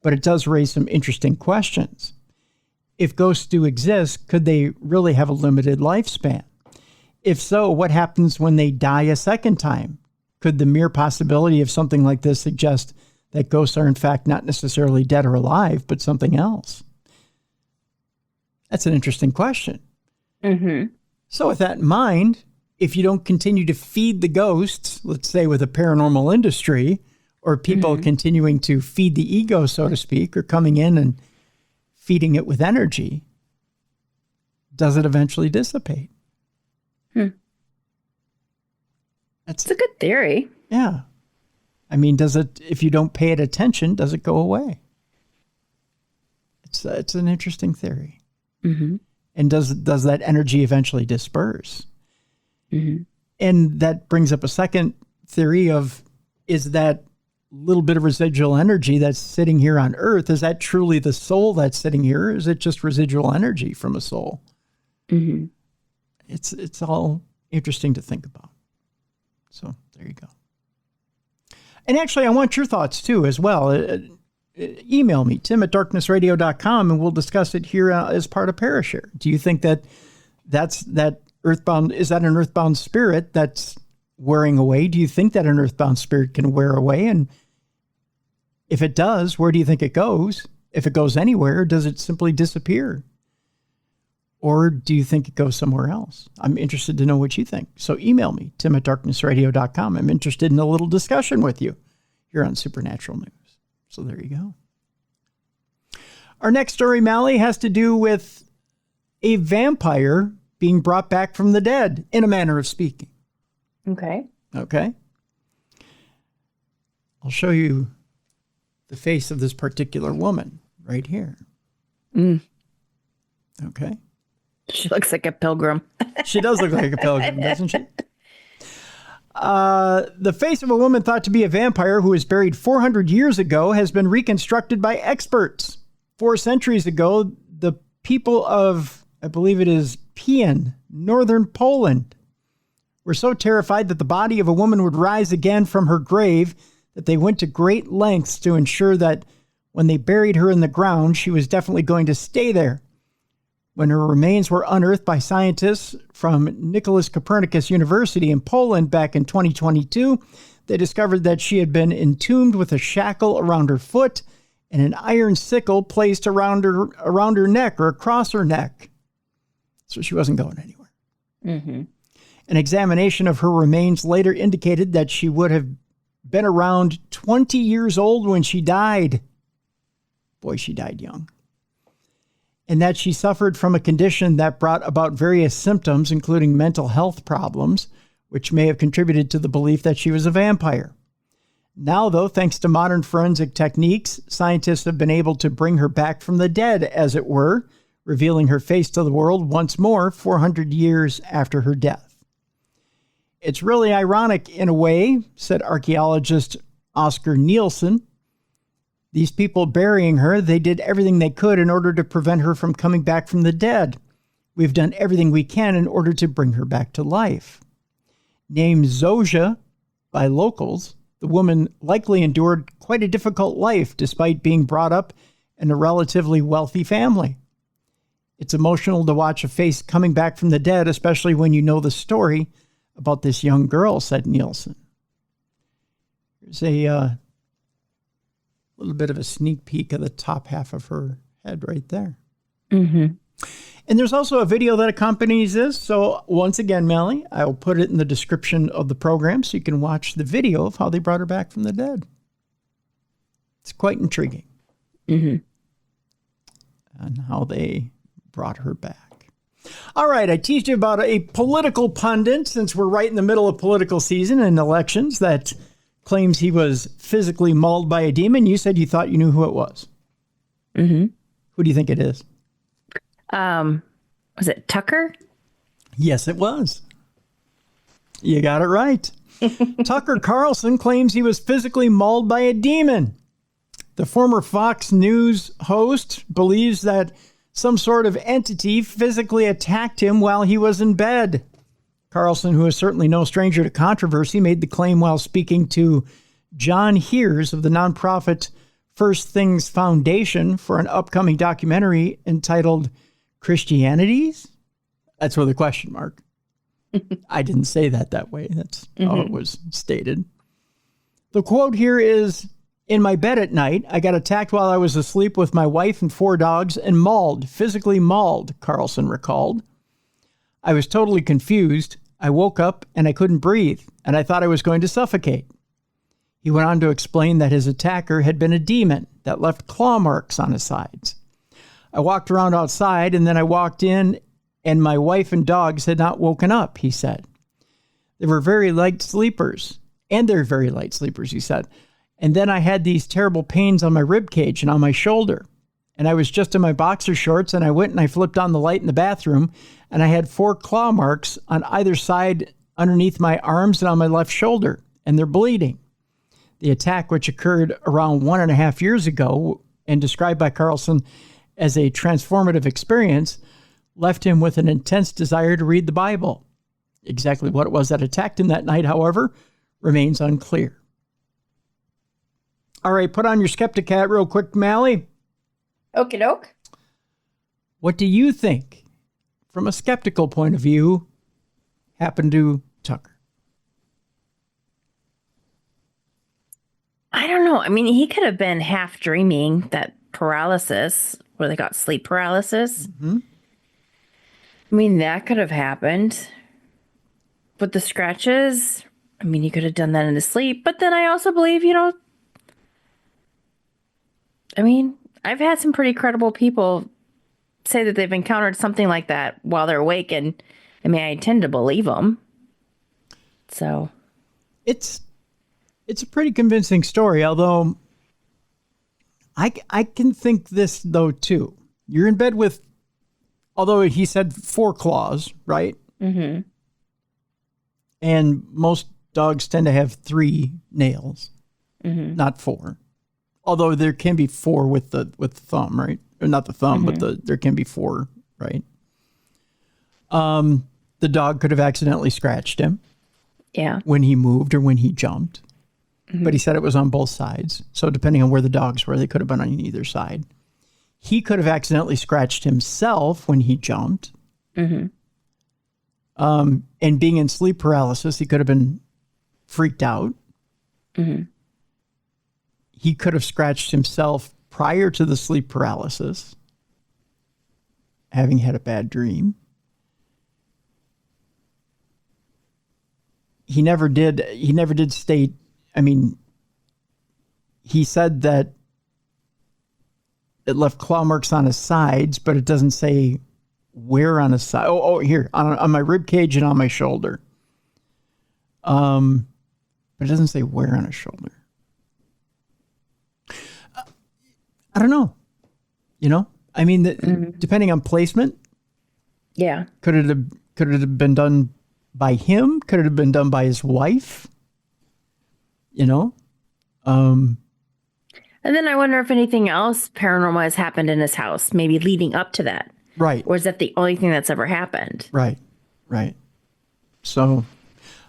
S1: but it does raise some interesting questions. If ghosts do exist, could they really have a limited lifespan? If so, what happens when they die a second time? Could the mere possibility of something like this suggest that ghosts are in fact not necessarily dead or alive, but something else? That's an interesting question.
S2: Mm-hmm.
S1: So with that in mind, if you don't continue to feed the ghosts, let's say with a paranormal industry, or people continuing to feed the ego, so to speak, or coming in and feeding it with energy, does it eventually dissipate?
S2: That's a good theory.
S1: Yeah. I mean, does it, if you don't pay it attention, does it go away? It's an interesting theory.
S2: Mm-hmm.
S1: And does that energy eventually disperse?
S2: Mm-hmm.
S1: And that brings up a second theory of, is that little bit of residual energy that's sitting here on Earth, is that truly the soul that's sitting here? Or is it just residual energy from a soul?
S2: Mm-hmm.
S1: It's all interesting to think about. So there you go. And actually, I want your thoughts too, as well. Email me, tim@darknessradio.com, and we'll discuss it here as part of Parashare. Do you think that's that earthbound? Is that an earthbound spirit that's wearing away? Do you think that an earthbound spirit can wear away? And if it does, where do you think it goes? If it goes anywhere, does it simply disappear? Or do you think it goes somewhere else? I'm interested to know what you think. So email me, tim@darknessradio.com. I'm interested in a little discussion with you here on Supernatural News. So there you go. Our next story, Mallie, has to do with a vampire being brought back from the dead, in a manner of speaking.
S2: Okay.
S1: Okay. I'll show you the face of this particular woman right here. Okay.
S2: She looks like a pilgrim.
S1: She does look like a pilgrim, doesn't she? The face of a woman thought to be a vampire who was buried 400 years ago has been reconstructed by experts. 4 centuries ago, the people of, I believe it is Pian, northern Poland, were so terrified that the body of a woman would rise again from her grave that they went to great lengths to ensure that when they buried her in the ground, she was definitely going to stay there. When her remains were unearthed by scientists from Nicholas Copernicus University in Poland back in 2022, they discovered that she had been entombed with a shackle around her foot and an iron sickle placed around her neck or across her neck. So she wasn't going anywhere.
S2: Mm-hmm.
S1: An examination of her remains later indicated that she would have been around 20 years old when she died. Boy, she died young. And that she suffered from a condition that brought about various symptoms, including mental health problems, which may have contributed to the belief that she was a vampire. Now, though, thanks to modern forensic techniques, scientists have been able to bring her back from the dead, as it were, revealing her face to the world once more 400 years after her death. It's really ironic in a way, said archaeologist Oscar Nielsen. These people burying her, they did everything they could in order to prevent her from coming back from the dead. We've done everything we can in order to bring her back to life. Named Zozia by locals, the woman likely endured quite a difficult life despite being brought up in a relatively wealthy family. It's emotional to watch a face coming back from the dead, especially when you know the story about this young girl, said Nielsen. Here's a little bit of a sneak peek of the top half of her head right there.
S2: Mm-hmm.
S1: And there's also a video that accompanies this. So once again, Mallie, I will put it in the description of the program so you can watch the video of how they brought her back from the dead. It's quite intriguing.
S2: Mm-hmm.
S1: And how they brought her back. All right, I teased you about a political pundit, since we're right in the middle of political season and elections, that claims he was physically mauled by a demon. You said you thought you knew who it was.
S2: Mm-hmm.
S1: Who do you think it is?
S2: Was it Tucker?
S1: Yes, it was. You got it right. Tucker Carlson claims he was physically mauled by a demon. The former Fox News host believes that some sort of entity physically attacked him while he was in bed. Carlson, who is certainly no stranger to controversy, made the claim while speaking to John Hears of the nonprofit First Things Foundation for an upcoming documentary entitled Christianities? That's with a question mark. I didn't say that way. That's how it was stated. The quote here is, "In my bed at night, I got attacked while I was asleep with my wife and 4 dogs and mauled, physically mauled," Carlson recalled. "I was totally confused. I woke up and I couldn't breathe, and I thought I was going to suffocate." He went on to explain that his attacker had been a demon that left claw marks on his sides. "I walked around outside, and then I walked in, and my wife and dogs had not woken up," he said. "They were very light sleepers, and they're very light sleepers," he said. "And then I had these terrible pains on my rib cage and on my shoulder. And I was just in my boxer shorts, and I went and I flipped on the light in the bathroom, and I had 4 claw marks on either side underneath my arms and on my left shoulder, and they're bleeding. The attack, which occurred around 1.5 years ago and described by Carlson as a transformative experience, left him with an intense desire to read the Bible. Exactly what it was that attacked him that night, however, remains unclear. All right, put on your skeptic hat real quick, Mallie.
S2: Okie doke.
S1: What do you think, from a skeptical point of view, happened to Tucker?
S2: I don't know. I mean, he could have been half dreaming that paralysis, where they got sleep paralysis.
S1: Mm-hmm.
S2: I mean, that could have happened. But the scratches, I mean, he could have done that in his sleep. But then I also believe, I mean, I've had some pretty credible people say that they've encountered something like that while they're awake. And I mean, I tend to believe them. So
S1: it's a pretty convincing story, although I can think this, though, too. You're in bed with, although he said 4 claws, right?
S2: Mm-hmm.
S1: And most dogs tend to have 3 nails, not 4. Although there can be 4 with the thumb, right? Or not the thumb, but there can be 4, right? The dog could have accidentally scratched him.
S2: Yeah.
S1: When he moved or when he jumped. But he said it was on both sides. So depending on where the dogs were, they could have been on either side. He could have accidentally scratched himself when he jumped.
S2: Mm-hmm.
S1: And being in sleep paralysis, he could have been freaked out.
S2: Mm-hmm.
S1: He could have scratched himself prior to the sleep paralysis, having had a bad dream. He never did state, I mean, he said that it left claw marks on his sides, but it doesn't say where on his side. Oh, here, on my rib cage and on my shoulder. But it doesn't say where on his shoulder. I don't know. I mean, depending on placement.
S2: Yeah.
S1: Could it have been done by him? Could it have been done by his wife?
S2: And then I wonder if anything else paranormal has happened in his house, maybe leading up to that.
S1: Right.
S2: Or is that the only thing that's ever happened?
S1: Right. So,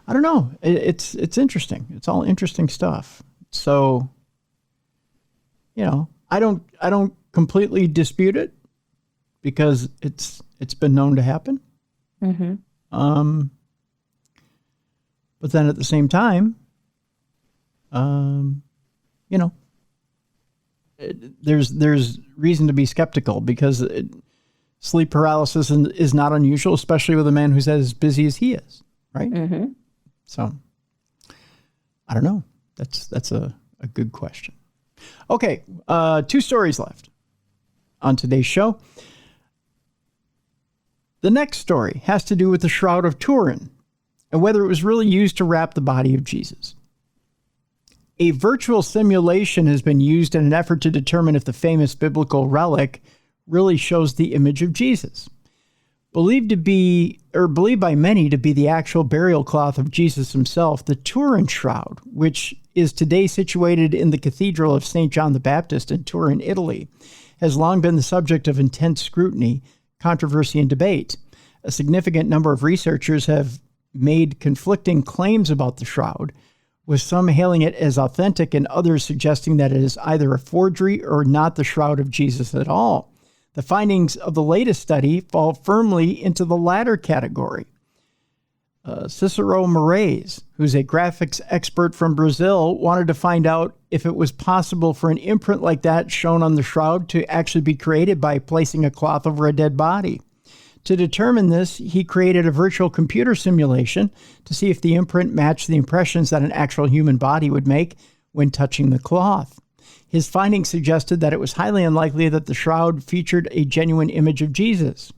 S1: I don't know. It's interesting. It's all interesting stuff. So, I don't completely dispute it because it's been known to happen.
S2: Mm-hmm.
S1: But then at the same time, there's reason to be skeptical because sleep paralysis is not unusual, especially with a man who's as busy as he is, right?
S2: Mm-hmm.
S1: So, I don't know. That's a good question. Okay, 2 stories left on today's show. The next story has to do with the Shroud of Turin and whether it was really used to wrap the body of Jesus. A virtual simulation has been used in an effort to determine if the famous biblical relic really shows the image of Jesus. Believed by many to be the actual burial cloth of Jesus himself, the Turin Shroud, which is today situated in the Cathedral of St. John the Baptist in Turin, Italy, has long been the subject of intense scrutiny, controversy, and debate. A significant number of researchers have made conflicting claims about the shroud, with some hailing it as authentic and others suggesting that it is either a forgery or not the shroud of Jesus at all. The findings of the latest study fall firmly into the latter category. Cicero Moraes, who's a graphics expert from Brazil, wanted to find out if it was possible for an imprint like that shown on the shroud to actually be created by placing a cloth over a dead body. To determine this, he created a virtual computer simulation to see if the imprint matched the impressions that an actual human body would make when touching the cloth. His findings suggested that it was highly unlikely that the shroud featured a genuine image of Jesus.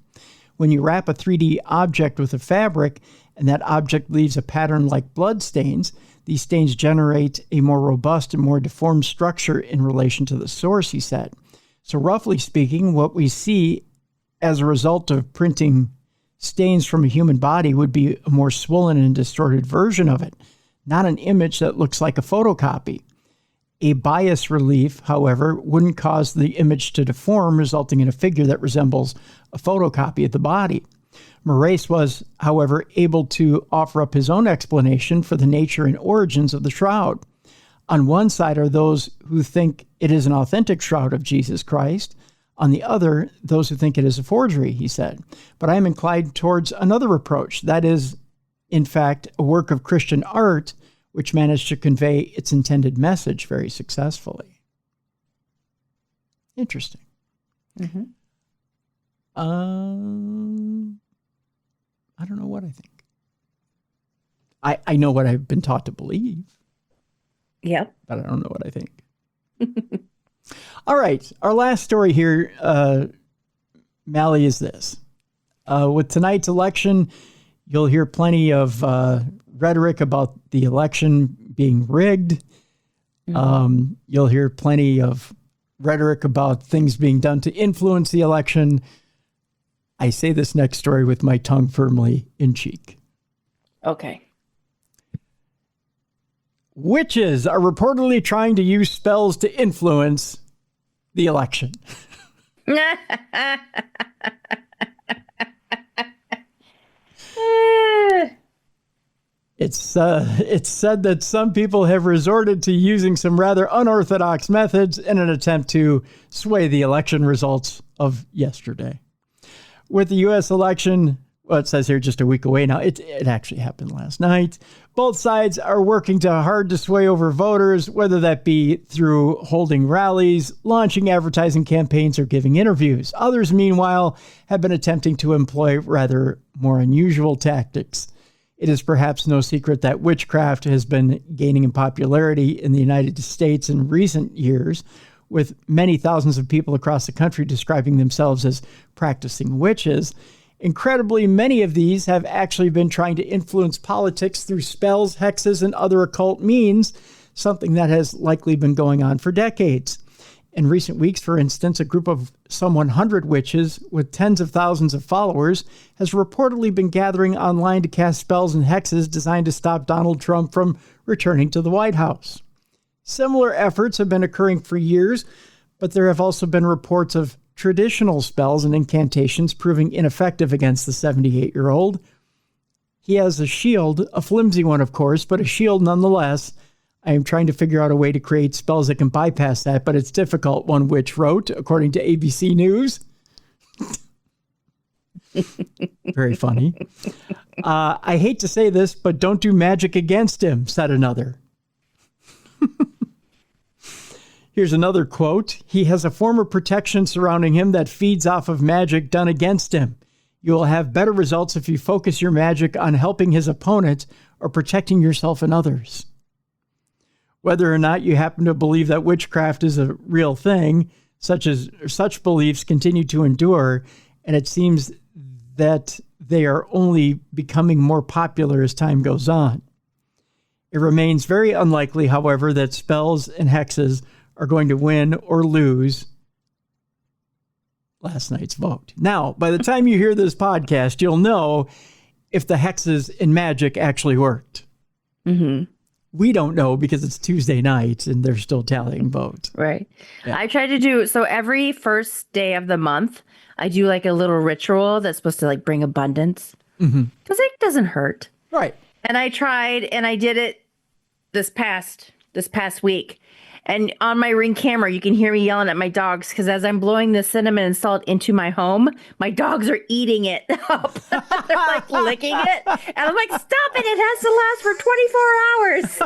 S1: When you wrap a 3D object with a fabric and that object leaves a pattern like blood stains, these stains generate a more robust and more deformed structure in relation to the source, he said. So roughly speaking, what we see as a result of printing stains from a human body would be a more swollen and distorted version of it, not an image that looks like a photocopy. A bias relief, however, wouldn't cause the image to deform, resulting in a figure that resembles a photocopy of the body. Moraes was, however, able to offer up his own explanation for the nature and origins of the shroud. On one side are those who think it is an authentic shroud of Jesus Christ. On the other, those who think it is a forgery, he said. But I am inclined towards another approach. That is, in fact, a work of Christian art which managed to convey its intended message very successfully. Interesting. Mm-hmm. I don't know what I think. I know what I've been taught to believe.
S2: Yep.
S1: But I don't know what I think. All right. Our last story here, Mallie, is this. With tonight's election, you'll hear plenty of rhetoric about the election being rigged. Mm-hmm. You'll hear plenty of rhetoric about things being done to influence the election. I say this next story with my tongue firmly in cheek.
S2: Okay.
S1: Witches are reportedly trying to use spells to influence the election. It's said that some people have resorted to using some rather unorthodox methods in an attempt to sway the election results of yesterday. With the U.S. election, well, it says here just a week away now. It actually happened last night. Both sides are working hard to sway over voters, whether that be through holding rallies, launching advertising campaigns, or giving interviews. Others, meanwhile, have been attempting to employ rather more unusual tactics. It is perhaps no secret that witchcraft has been gaining in popularity in the United States in recent years, with many thousands of people across the country describing themselves as practicing witches. Incredibly, many of these have actually been trying to influence politics through spells, hexes, and other occult means, something that has likely been going on for decades. In recent weeks, for instance, a group of some 100 witches with tens of thousands of followers has reportedly been gathering online to cast spells and hexes designed to stop Donald Trump from returning to the White House. Similar efforts have been occurring for years, but there have also been reports of traditional spells and incantations proving ineffective against the 78-year-old. He has a shield, a flimsy one, of course, but a shield nonetheless. I am trying to figure out a way to create spells that can bypass that, but it's difficult, one witch wrote, according to ABC News. Very funny. I hate to say this, but don't do magic against him, said another. Here's another quote. He has a form of protection surrounding him that feeds off of magic done against him. You will have better results if you focus your magic on helping his opponent or protecting yourself and others. Whether or not you happen to believe that witchcraft is a real thing, such beliefs continue to endure, and it seems that they are only becoming more popular as time goes on. It remains very unlikely, however, that spells and hexes are going to win or lose last night's vote. Now, by the time you hear this podcast, you'll know if the hexes and magic actually worked. Mm-hmm. We don't know because it's Tuesday night and they're still tallying votes.
S2: Right. Yeah. I try to do, so every first day of the month, I do like a little ritual that's supposed to like bring abundance. Mm-hmm. Because it doesn't hurt.
S1: Right.
S2: And I tried and I did it this past week. And on my Ring camera, you can hear me yelling at my dogs because as I'm blowing the cinnamon and salt into my home, my dogs are eating it up. They're like licking it. And I'm like, stop it. It has to last for 24 hours.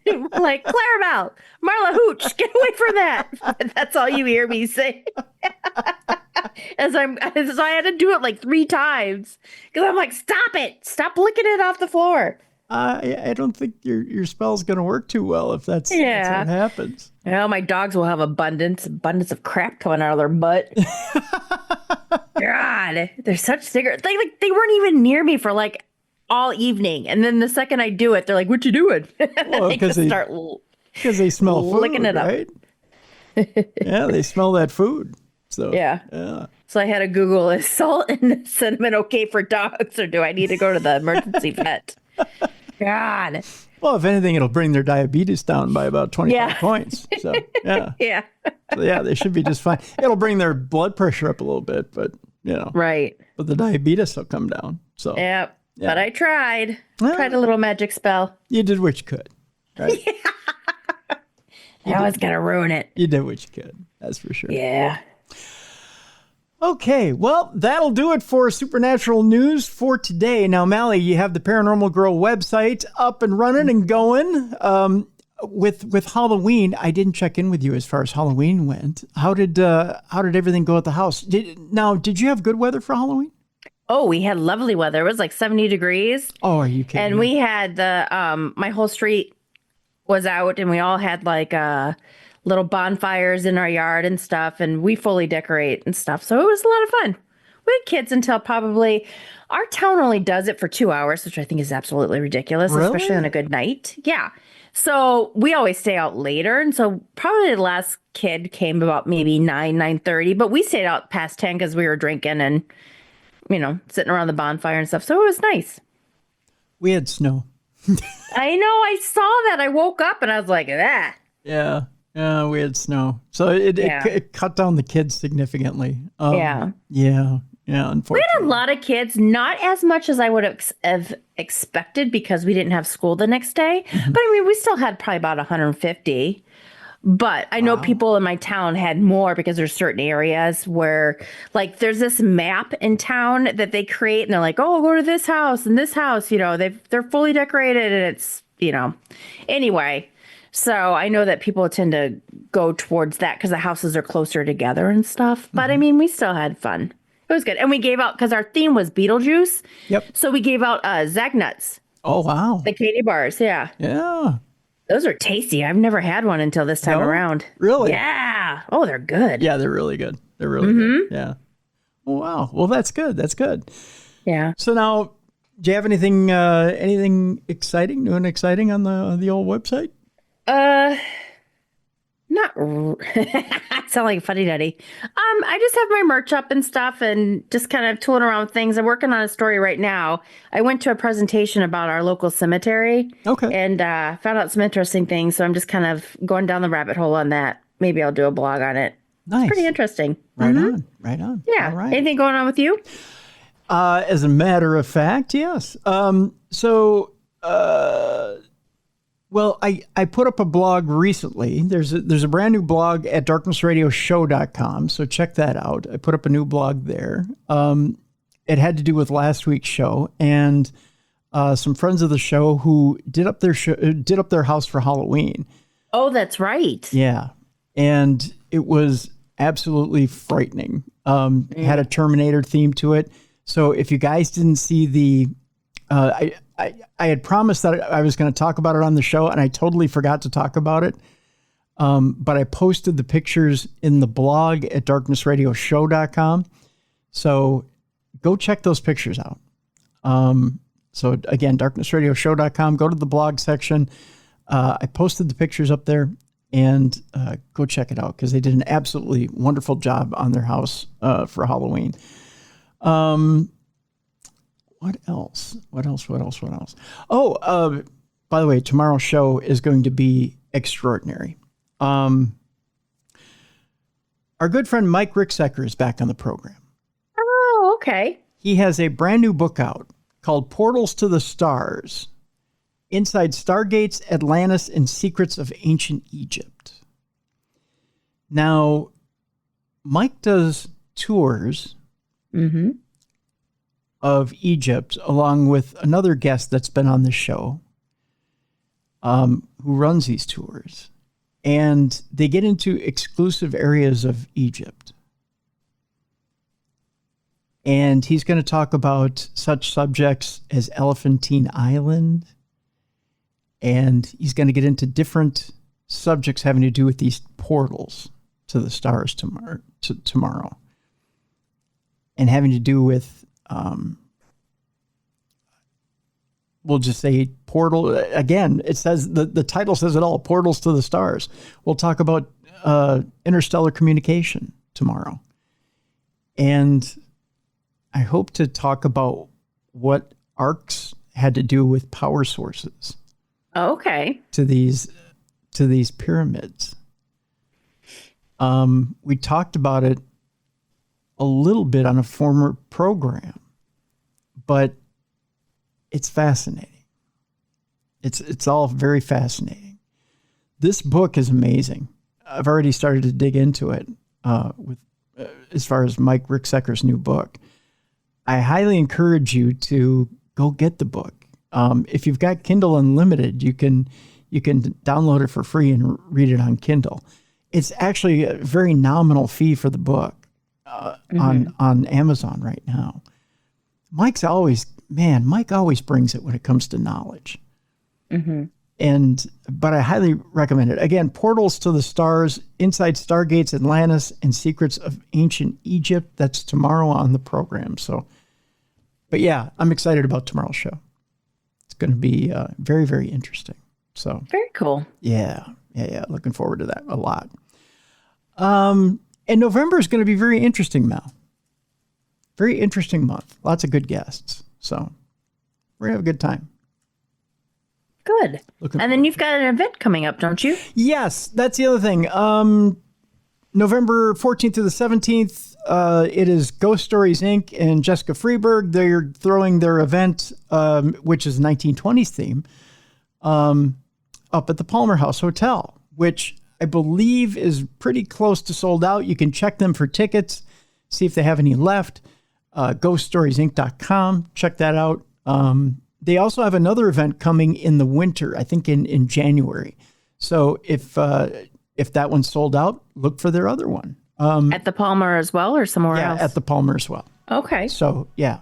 S2: I'm like, Clarabelle, Marla Hooch, get away from that. That's all you hear me say. So I had to do it like 3 times because I'm like, stop it. Stop licking it off the floor.
S1: I don't think your spell's going to work too well if that's what happens.
S2: Well, my dogs will have abundance of crap coming out of their butt. God, they're such cigarettes. They weren't even near me for like all evening, and then the second I do it, they're like, "What you doing?"
S1: Well, because they smell food,
S2: licking it up.
S1: Right? Yeah, they smell that food. So
S2: yeah. So I had to Google, is salt and cinnamon okay for dogs, or do I need to go to the emergency vet? God.
S1: Well, if anything, it'll bring their diabetes down by about 25 points. So, yeah.
S2: Yeah.
S1: So, yeah, they should be just fine. It'll bring their blood pressure up a little bit, but,
S2: Right.
S1: But the diabetes will come down. So,
S2: Yep.
S1: Yeah.
S2: But I tried.
S1: Well,
S2: Tried a little magic spell.
S1: You did what you could, right?
S2: That was going to ruin it.
S1: You did what you could. That's for sure.
S2: Yeah.
S1: Okay, well, that'll do it for supernatural news for today. Now, Mallie, you have the Paranormal Girl website up and running and going. With Halloween, I didn't check in with you as far as Halloween went. How did everything go at the house? Did you have good weather for Halloween?
S2: Oh, we had lovely weather. It was like 70 degrees.
S1: Oh, are you kidding?
S2: And we had my whole street was out, and we all had like little bonfires in our yard and stuff, and we fully decorate and stuff. So it was a lot of fun. We had kids until probably, our town only does it for 2 hours, which I think is absolutely ridiculous,
S1: Really?
S2: especially on a good night. Yeah. So we always stay out later. And so probably the last kid came about maybe 9:30, but we stayed out past 10 because we were drinking and, sitting around the bonfire and stuff. So it was nice.
S1: We had snow.
S2: I know. I saw that. I woke up and I was like, ah.
S1: Yeah, we had snow. So it cut down the kids significantly.
S2: Yeah.
S1: Yeah,
S2: We
S1: unfortunately.
S2: had a lot of kids, not as much as I would have expected because we didn't have school the next day.
S1: Mm-hmm.
S2: But I mean, we still had probably about 150. But I know people in my town had more because there's certain areas where, like, there's this map in town that they create, and they're like, oh, go to this house and this house. They're fully decorated, and it's, Anyway, so I know that people tend to go towards that because the houses are closer together and stuff. But I mean, we still had fun. It was good. And we gave out, because our theme was Beetlejuice.
S1: Yep.
S2: So we gave out Zag Nuts,
S1: Oh, wow.
S2: the candy bars. Yeah.
S1: Yeah.
S2: Those are tasty. I've never had one until this time
S1: No?
S2: around.
S1: Really?
S2: Yeah. Oh, they're good.
S1: Yeah, they're really good. They're really good. Yeah. Oh, wow. Well, that's good. That's good.
S2: Yeah.
S1: So now, do you have anything exciting, new and exciting on the old website?
S2: I sound like a fuddy duddy. I just have my merch up and stuff and just kind of tooling around with things. I'm working on a story right now. I went to a presentation about our local cemetery.
S1: Okay.
S2: And found out some interesting things. So I'm just kind of going down the rabbit hole on that. Maybe I'll do a blog on it.
S1: Nice.
S2: Pretty interesting.
S1: Right on. Right on.
S2: Yeah.
S1: All right.
S2: Anything going on with you?
S1: As a matter of fact, yes. Well, I put up a blog recently. There's a brand new blog at darknessradioshow.com, so check that out. I put up a new blog there. It had to do with last week's show, and some friends of the show who did up their house for Halloween.
S2: Oh, that's right.
S1: Yeah, and it was absolutely frightening. It had a Terminator theme to it. So if you guys didn't see the, I had promised that I was going to talk about it on the show, and I totally forgot to talk about it. But I posted the pictures in the blog at darknessradioshow.com. So go check those pictures out. So again, darknessradioshow.com, go to the blog section. I posted the pictures up there, and go check it out because they did an absolutely wonderful job on their house for Halloween. What else? Oh, by the way, tomorrow's show is going to be extraordinary. Our good friend Mike Ricksecker is back on the program.
S2: Oh, okay.
S1: He has a brand new book out called Portals to the Stars: Inside Stargates, Atlantis, and Secrets of Ancient Egypt. Now, Mike does tours of Egypt, along with another guest that's been on the show, who runs these tours. And they get into exclusive areas of Egypt. And he's going to talk about such subjects as Elephantine Island. And he's going to get into different subjects having to do with these portals to the stars tomorrow. And having to do with, we'll just say portal. Again, it says, the title says it all, Portals to the Stars. We'll talk about interstellar communication tomorrow. And I hope to talk about what arcs had to do with power sources.
S2: Okay.
S1: to these pyramids. We talked about it a little bit on a former program, but it's fascinating. It's all very fascinating. This book is amazing. I've already started to dig into it with as far as Mike Ricksecker's new book. I highly encourage you to go get the book. If you've got Kindle Unlimited, you can download it for free and read it on Kindle. It's actually a very nominal fee for the book on Amazon right now. Mike always brings it when it comes to knowledge. But I highly recommend it. Again, Portals to the Stars, Inside Stargates, Atlantis, and Secrets of Ancient Egypt. That's tomorrow on the program. So, but yeah, I'm excited about tomorrow's show. It's going to be very, very interesting. So
S2: very cool.
S1: Yeah. Looking forward to that a lot. And November is going to be very interesting, Mel. Very interesting month. Lots of good guests. So we're going to have a good time.
S2: Good. And then you've got an event coming up, don't you?
S1: Yes, that's the other thing. November 14th through the 17th, it is Ghost Stories, Inc. and Jessica Freeberg. They're throwing their event, which is 1920s theme, up at the Palmer House Hotel, which I believe is pretty close to sold out. You can check them for tickets, see if they have any left. GhostStoriesInc.com. Check that out. They also have another event coming in the winter, I think in January. So if that one's sold out, look for their other one.
S2: At the Palmer as well, or somewhere else?
S1: Yeah, at the Palmer as well.
S2: Okay.
S1: So, yeah.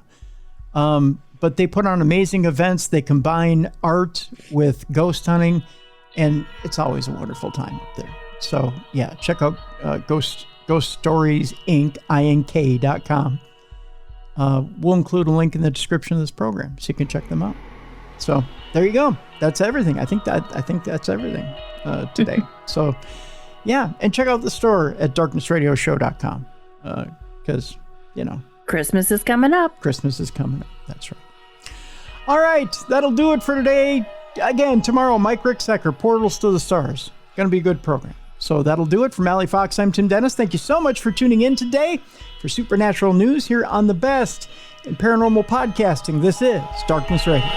S1: But they put on amazing events. They combine art with ghost hunting, and it's always a wonderful time up there. So, yeah, check out Ghost Stories Inc. INK.com. We'll include a link in the description of this program so you can check them out. So there you go. That's everything. I think that's everything today. So yeah, and check out the store at darknessradioshow.com because
S2: Christmas is coming up.
S1: That's right. All right, that'll do it for today. Again, tomorrow, Mike Ricksecker, Portals to the Stars. Going to be a good program. So that'll do it. From Mallie Fox, I'm Tim Dennis. Thank you so much for tuning in today for Supernatural News here on the best in paranormal podcasting. This is Darkness Radio.